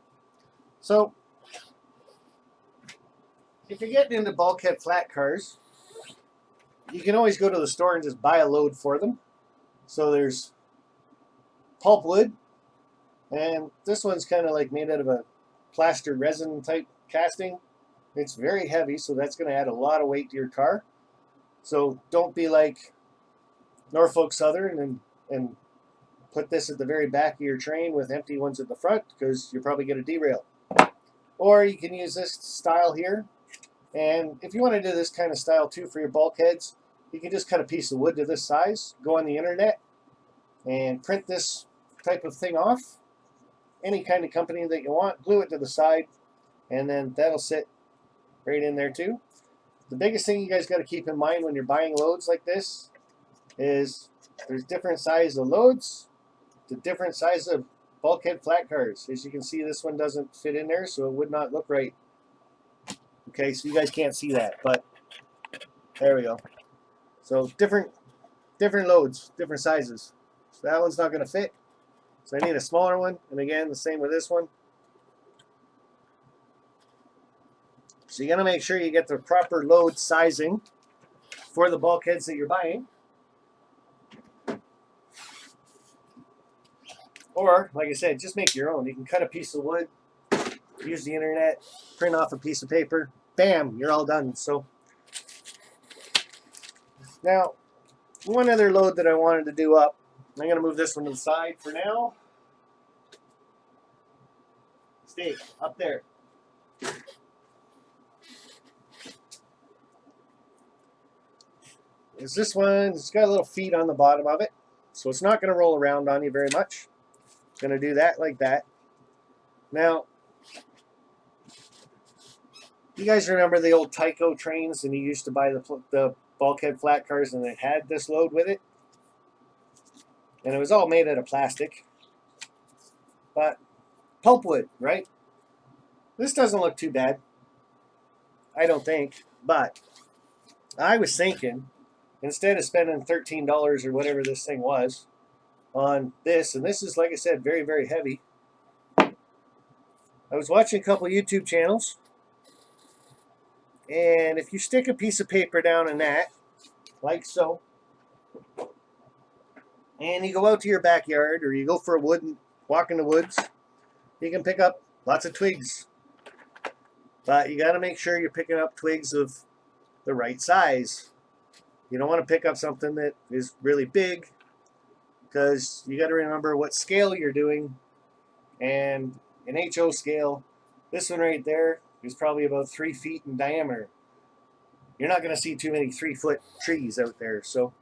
So, if you're getting into bulkhead flat cars, you can always go to the store and just buy a load for them. So there's pulpwood, and this one's kind of like made out of a plaster resin type casting. It's very heavy, so that's going to add a lot of weight to your car. So don't be like Norfolk Southern and put this at the very back of your train with empty ones at the front, because you're probably going to derail. Or you can use this style here. And if you want to do this kind of style too for your bulkheads, you can just cut a piece of wood to this size, go on the internet, and print this type of thing off. Any kind of company that you want, glue it to the side, and then that'll sit right in there too. The biggest thing you guys got to keep in mind when you're buying loads like this is there's different sizes of loads to different sizes of bulkhead flat cars. As you can see, this one doesn't fit in there, so it would not look right. Okay, so you guys can't see that, but there we go. So different loads, different sizes. So that one's not going to fit. So I need a smaller one, and again, the same with this one. So you got to make sure you get the proper load sizing for the bulkheads that you're buying. Or, like I said, just make your own. You can cut a piece of wood, use the internet, print off a piece of paper, bam, you're all done. So now, one other load that I wanted to do up, I'm going to move this one to the side for now. Stay up there. Is this one, it's got a little feet on the bottom of it, so it's not going to roll around on you very much. It's going to do that like that. Now, you guys remember the old Tyco trains, and you used to buy the bulkhead flat cars, and it had this load with it, and it was all made out of plastic, but pulpwood, right? This doesn't look too bad, I don't think, but I was thinking, instead of spending $13 or whatever this thing was on this, and this is, like I said, very, very heavy. I was watching a couple YouTube channels, and if you stick a piece of paper down in that, like so, and you go out to your backyard, or you go for a walk in the woods, you can pick up lots of twigs. But you got to make sure you're picking up twigs of the right size. You don't want to pick up something that is really big because you got to remember what scale you're doing. And an HO scale, this one right there is probably about 3 feet in diameter. You're not going to see too many 3-foot trees out there. So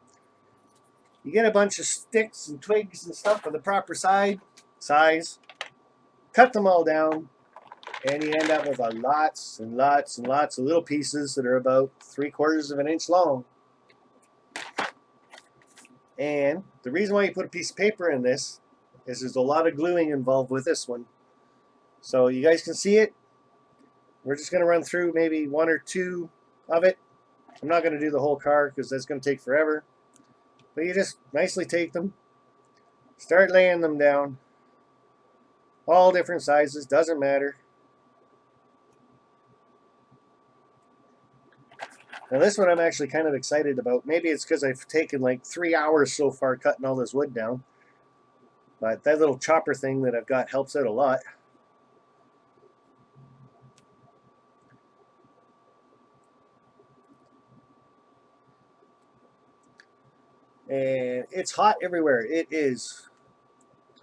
you get a bunch of sticks and twigs and stuff of the proper size, cut them all down, and you end up with lots and lots and lots of little pieces that are about 3/4 of an inch long. And the reason why you put a piece of paper in this is there's a lot of gluing involved with this one. So you guys can see it. We're just going to run through maybe 1 or 2 of it. I'm not going to do the whole car because that's going to take forever. But you just nicely take them, start laying them down. All different sizes, doesn't matter. Now this one I'm actually kind of excited about. Maybe it's because I've taken like 3 hours so far cutting all this wood down. But that little chopper thing that I've got helps out a lot. And it's hot everywhere. It is.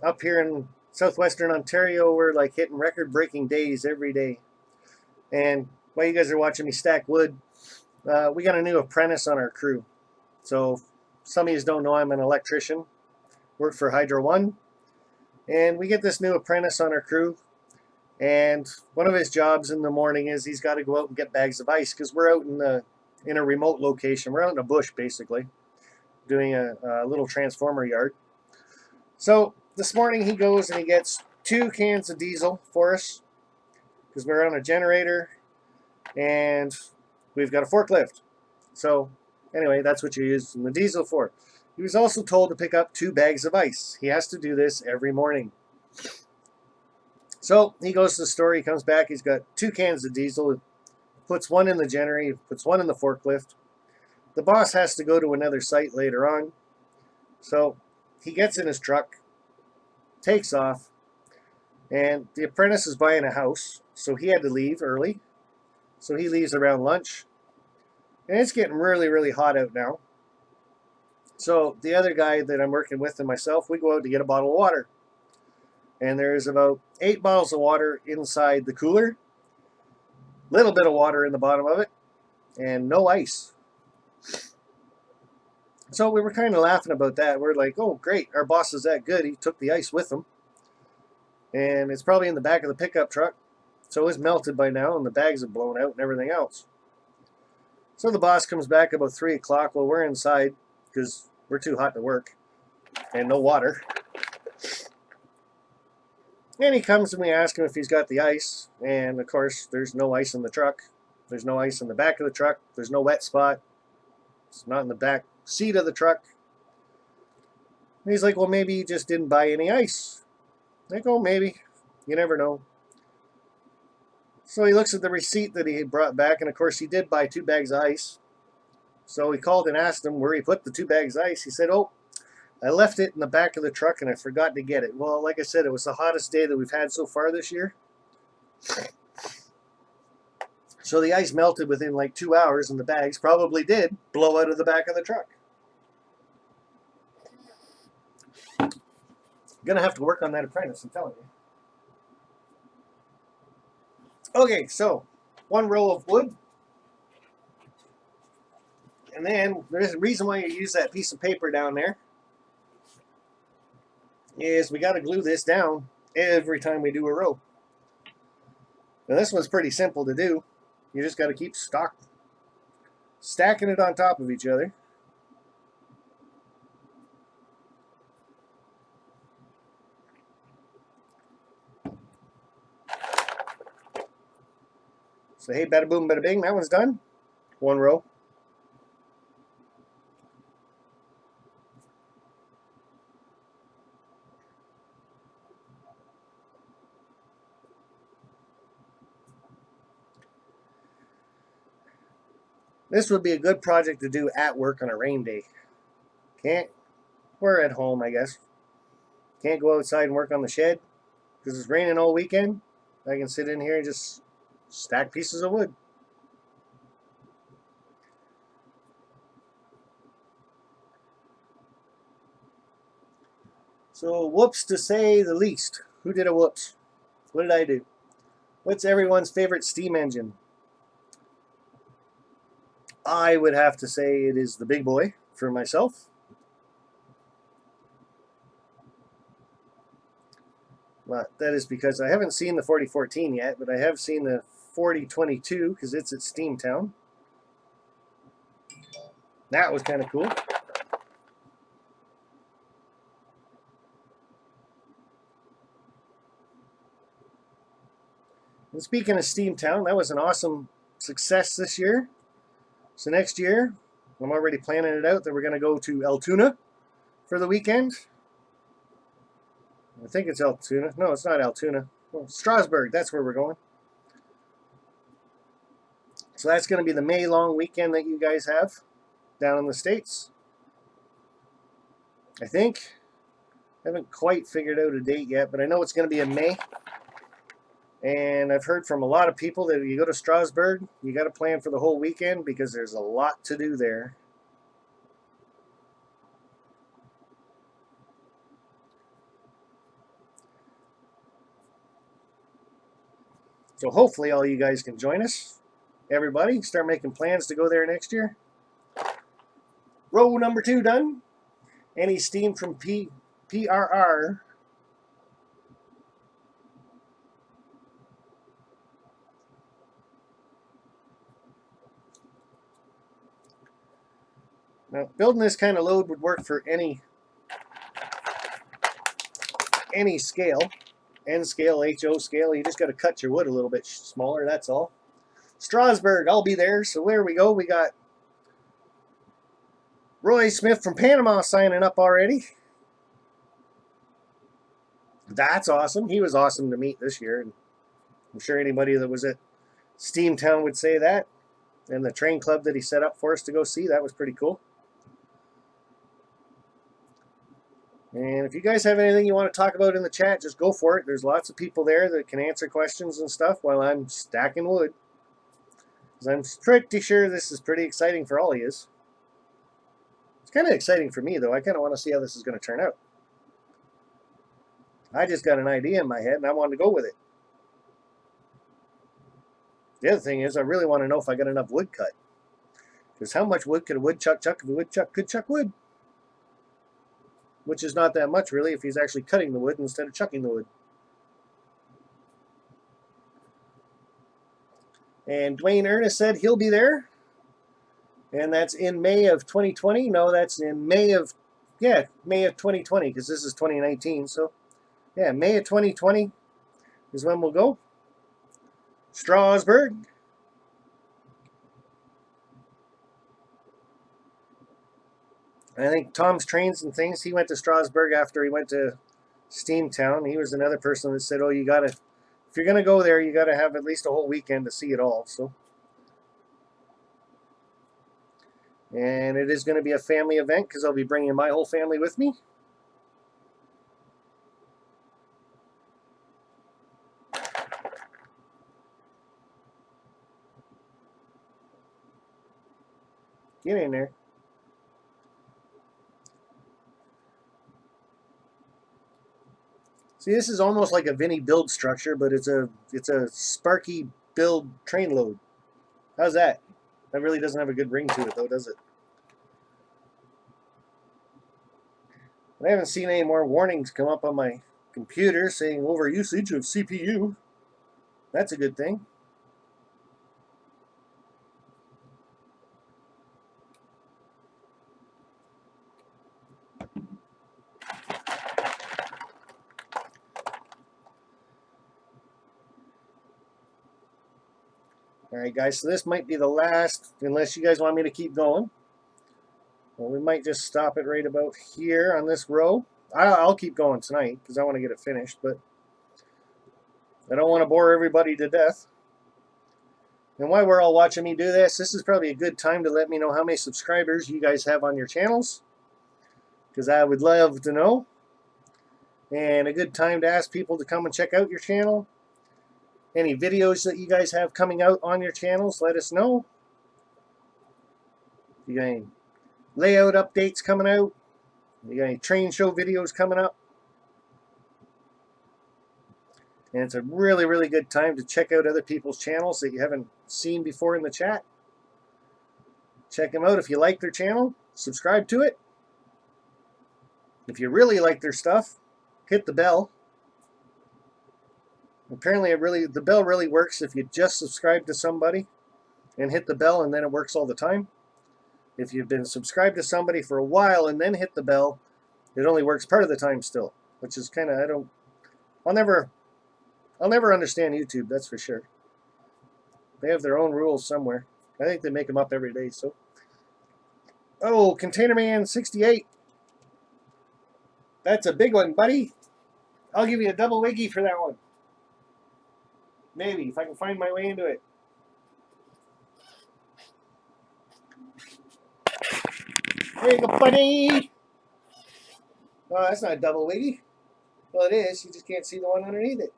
Up here in southwestern Ontario, we're like hitting record-breaking days every day. And while you guys are watching me stack wood, we got a new apprentice on our crew. So some of you don't know I'm an electrician, work for Hydro One, and we get this new apprentice on our crew. And one of his jobs in the morning is he's got to go out and get bags of ice because we're out in a remote location. We're out in a bush basically, doing a little transformer yard. So this morning he goes and he gets 2 cans of diesel for us because we're on a generator and we've got a forklift. So anyway, that's what you use the diesel for. He was also told to pick up 2 bags of ice. He has to do this every morning. So he goes to the store, he comes back, he's got 2 cans of diesel, puts 1 in the generator, puts 1 in the forklift. The boss has to go to another site later on. So he gets in his truck, takes off, and the apprentice is buying a house, so he had to leave early. So he leaves around lunch. And it's getting really, really hot out now. So the other guy that I'm working with and myself, we go out to get a bottle of water. And there's about 8 bottles of water inside the cooler. Little bit of water in the bottom of it. And no ice. So we were kind of laughing about that. We're like, oh, great. Our boss is that good. He took the ice with him. And it's probably in the back of the pickup truck. So it's melted by now and the bags have blown out and everything else. So the boss comes back about 3 o'clock while we're inside because we're too hot to work and no water. And he comes and we ask him if he's got the ice. And of course, there's no ice in the truck. There's no ice in the back of the truck. There's no wet spot. It's not in the back seat of the truck. And he's like, well, maybe you just didn't buy any ice. I go, maybe. You never know. So he looks at the receipt that he had brought back, and of course he did buy 2 bags of ice. So he called and asked him where he put the 2 bags of ice. He said, oh, I left it in the back of the truck and I forgot to get it. Well, like I said, it was the hottest day that we've had so far this year. So the ice melted within like 2 hours, and the bags probably did blow out of the back of the truck. Gonna have to work on that apprentice, I'm telling you. Okay, so 1 row of wood. And then there's a reason why you use that piece of paper down there is we got to glue this down every time we do a row. Now this one's pretty simple to do. You just got to keep stacking it on top of each other. So hey, bada boom, bada bing, that one's done. 1 row. This would be a good project to do at work on a rain day. We're at home, I guess. Can't go outside and work on the shed because it's raining all weekend. I can sit in here and just stack pieces of wood. So whoops to say the least. Who did a whoops? What did I do? What's everyone's favorite steam engine? I would have to say it is the big boy for myself. But that is because I haven't seen the 4014 yet, but I have seen the 4022 because it's at Steamtown. That was kind of cool. And speaking of Steamtown, that was an awesome success this year. So next year, I'm already planning it out that we're going to go to Altoona for the weekend. I think it's Altoona. No, it's not Altoona. Well, Strasbourg, that's where we're going. So that's going to be the May long weekend that you guys have down in the States. I think. I haven't quite figured out a date yet, but I know it's going to be in May. And I've heard from a lot of people that if you go to Strasbourg, you got to plan for the whole weekend because there's a lot to do there. So hopefully all you guys can join us. Everybody, start making plans to go there next year. Row number 2 done. Any steam from PRR? Now, building this kind of load would work for any scale. N scale, HO scale. You just got to cut your wood a little bit smaller, that's all. Strasbourg, I'll be there. So there we go. We got Roy Smith from Panama signing up already. That's awesome. He was awesome to meet this year. And I'm sure anybody that was at Steamtown would say that. And the train club that he set up for us to go see, that was pretty cool. And if you guys have anything you want to talk about in the chat, just go for it. There's lots of people there that can answer questions and stuff while I'm stacking wood. Because I'm pretty sure this is pretty exciting for all of you. It's kind of exciting for me, though. I kind of want to see how this is going to turn out. I just got an idea in my head, and I wanted to go with it. The other thing is, I really want to know if I got enough wood cut. Because how much wood could a woodchuck chuck if a woodchuck could chuck wood? Which is not that much, really, if he's actually cutting the wood instead of chucking the wood. And Dwayne Ernest said he'll be there. And that's in May of 2020. No, that's in May of 2020, because this is 2019. So, yeah, May of 2020 is when we'll go. Strasbourg. I think Tom's Trains and Things, he went to Strasbourg after he went to Steamtown. He was another person that said, oh, you got to, if you're going to go there, you got to have at least a whole weekend to see it all. So, and it is going to be a family event because I'll be bringing my whole family with me. Get in there. See, this is almost like a Vinny build structure, but it's a Sparky build train load. How's that? That really doesn't have a good ring to it, though, does it? I haven't seen any more warnings come up on my computer saying over usage of CPU. That's a good thing. Alright guys, so this might be the last, unless you guys want me to keep going. Well, we might just stop it right about here on this row. I'll keep going tonight because I want to get it finished, but I don't want to bore everybody to death. And while we're all watching me do this, this is probably a good time to let me know how many subscribers you guys have on your channels, because I would love to know. And a good time to ask people to come and check out your channel. Any videos that you guys have coming out on your channels, let us know. You got any layout updates coming out? You got any train show videos coming up? And it's a really, really good time to check out other people's channels that you haven't seen before in the chat. Check them out. If you like their channel, subscribe to it. If you really like their stuff, hit the bell. Apparently, the bell really works if you just subscribe to somebody and hit the bell, and then it works all the time. If you've been subscribed to somebody for a while and then hit the bell, it only works part of the time still, which is kind of, I'll never understand YouTube, that's for sure. They have their own rules somewhere. I think they make them up every day. So, oh, Container Man 68. That's a big one, buddy. I'll give you a double wiggy for that one. Maybe, if I can find my way into it. There you go, buddy. Oh, that's not a double wiggy. Well, it is. You just can't see the one underneath it.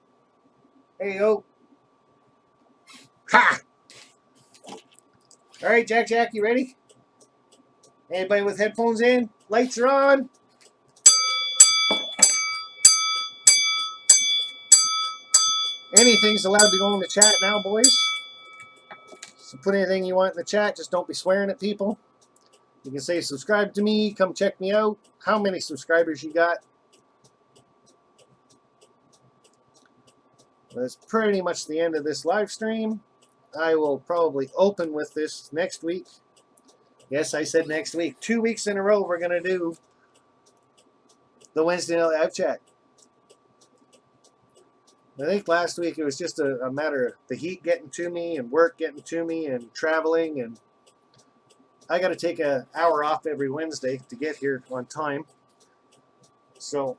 There you go. Ha! All right, Jack, you ready? Anybody with headphones in? Lights are on. Anything's allowed to go in the chat now, boys. So put anything you want in the chat. Just don't be swearing at people. You can say, subscribe to me. Come check me out. How many subscribers you got? That's pretty much the end of this live stream. I will probably open with this next week. Yes, I said next week. 2 weeks in a row we're going to do the Wednesday night live chat. I think last week it was just a matter of the heat getting to me and work getting to me and traveling. And I got to take an hour off every Wednesday to get here on time. So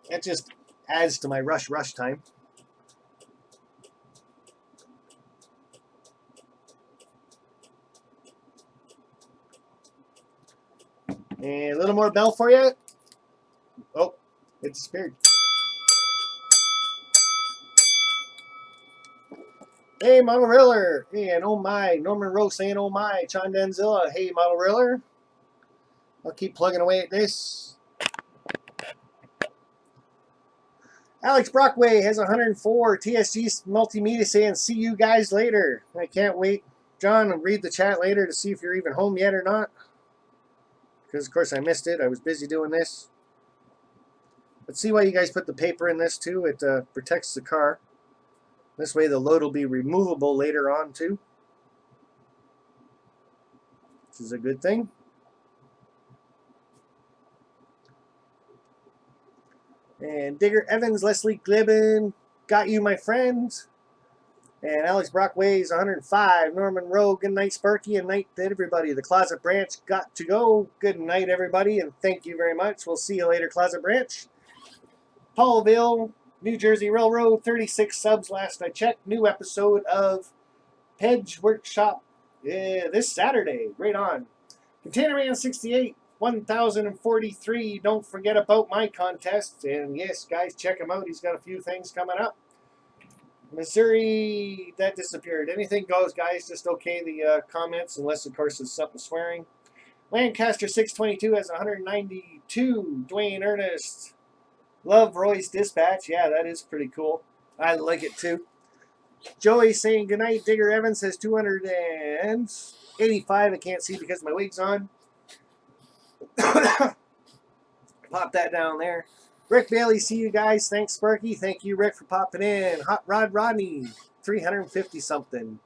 that just adds to my rush time. And a little more bell for you. Oh, it disappeared. Hey, Model Riller. Hey, and oh my. Norman Rose saying oh my. John Denzilla. Hey, Model Riller. I'll keep plugging away at this. Alex Brockway has 104. TSG Multimedia saying see you guys later. I can't wait. John, I'll read the chat later to see if you're even home yet or not. Because, of course, I missed it. I was busy doing this. Let's see why you guys put the paper in this, too. It protects the car. This way the load will be removable later on, too. Which is a good thing. And Digger Evans, Leslie Glibben, got you, my friend. And Alex Brockway's 105. Norman Rowe, good night, Sparky, and night to everybody. The Closet Branch got to go. Good night, everybody, and thank you very much. We'll see you later, Closet Branch. Paulville, New Jersey Railroad, 36 subs last I checked. New episode of Hedge Workshop this Saturday. Right on. Container Man 68, 1043. Don't forget about my contest. And yes, guys, check him out. He's got a few things coming up. Missouri, that disappeared. Anything goes, guys. Just okay the comments, unless, of course, it's something swearing. Lancaster 622 has 192. Dwayne Ernest. Love Roy's Dispatch. Yeah, that is pretty cool. I like it, too. Joey saying goodnight. Digger Evans says 285. I can't see because my wig's on. Pop that down there. Rick Bailey, see you guys. Thanks, Sparky. Thank you, Rick, for popping in. Hot Rod Rodney, 350 something.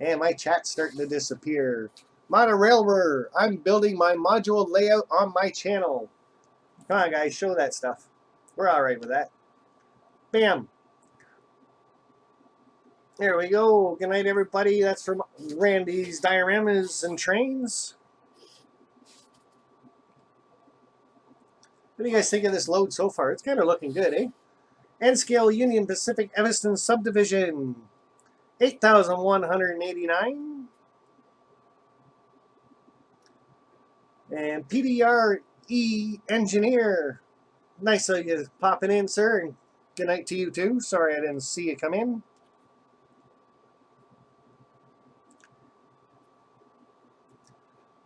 And my chat's starting to disappear. Monorailwer, I'm building my module layout on my channel. Come on, guys, show that stuff. We're all right with that. Bam. There we go. Good night, everybody. That's from Randy's Dioramas and Trains. What do you guys think of this load so far? It's kind of looking good, eh? N-Scale Union Pacific Evanston Subdivision, 8,189. And PDRE Engineer. Nice of you popping in, sir. And good night to you, too. Sorry I didn't see you come in.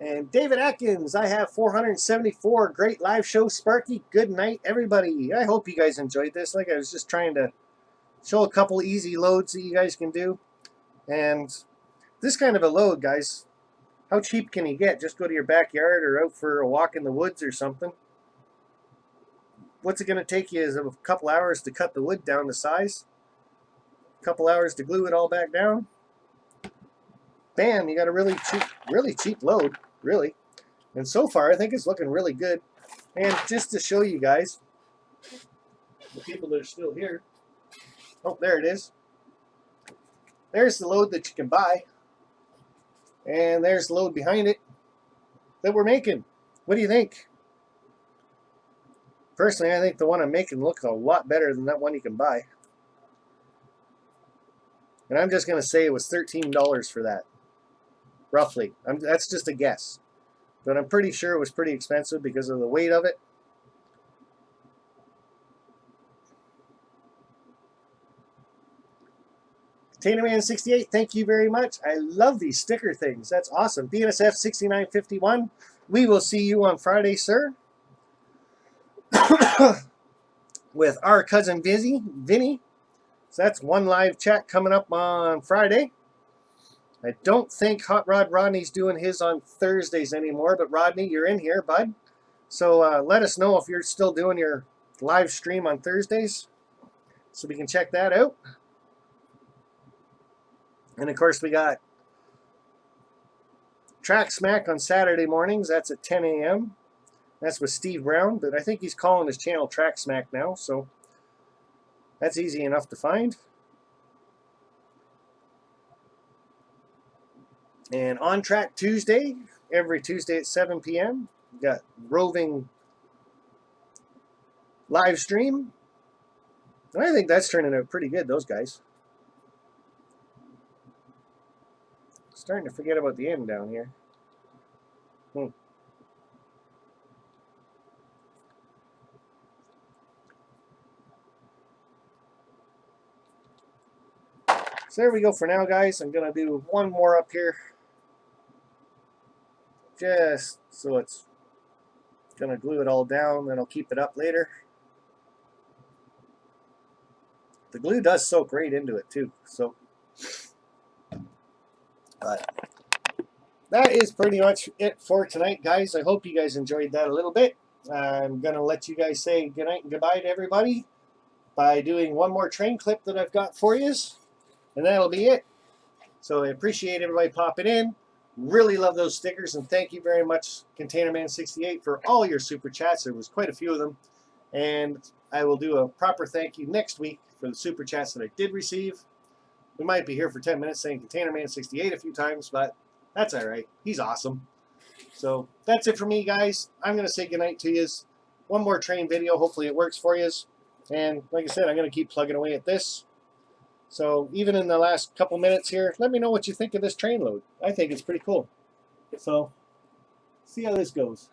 And David Atkins, I have 474. Great live show, Sparky. Good night, everybody. I hope you guys enjoyed this. Like I was just trying to show a couple easy loads that you guys can do. And this kind of a load, guys, how cheap can you get? Just go to your backyard or out for a walk in the woods or something. What's it going to take you is a couple hours to cut the wood down to size. A couple hours to glue it all back down. Bam, you got a really cheap load, really. And so far, I think it's looking really good. And just to show you guys, the people that are still here. Oh, there it is. There's the load that you can buy. And there's the load behind it that we're making. What do you think? Personally, I think the one I'm making looks a lot better than that one you can buy. And I'm just going to say it was $13 for that. Roughly. That's just a guess. But I'm pretty sure it was pretty expensive because of the weight of it. ContainerMan68, thank you very much. I love these sticker things. That's awesome. BNSF6951, we will see you on Friday, sir. With our cousin Vinny. So that's one live chat coming up on Friday. I don't think Hot Rod Rodney's doing his on Thursdays anymore, but Rodney, you're in here, bud. So let us know if you're still doing your live stream on Thursdays so we can check that out. And of course, we got Track Smack on Saturday mornings. That's at 10 a.m. That's with Steve Brown, but I think he's calling his channel Track Smack now, so that's easy enough to find. And On Track Tuesday, every Tuesday at 7 p.m. We've got roving live stream. And I think that's turning out pretty good, those guys. Starting to forget about the end down here. So there we go for now, guys. I'm going to do one more up here. Just so it's going to glue it all down, then I'll keep it up later. The glue does soak right into it too, so. But that is pretty much it for tonight, guys. I hope you guys enjoyed that a little bit. I'm going to let you guys say goodnight and goodbye to everybody by doing one more train clip that I've got for you. And that'll be it. So I appreciate everybody popping in. Really love those stickers. And thank you very much, ContainerMan68, for all your super chats. There was quite a few of them. And I will do a proper thank you next week for the super chats that I did receive. We might be here for 10 minutes saying ContainerMan68 a few times, but that's all right. He's awesome. So that's it for me, guys. I'm going to say goodnight to you. One more train video. Hopefully it works for you. And like I said, I'm going to keep plugging away at this. So even in the last couple minutes here, let me know what you think of this train load. I think it's pretty cool. So see how this goes.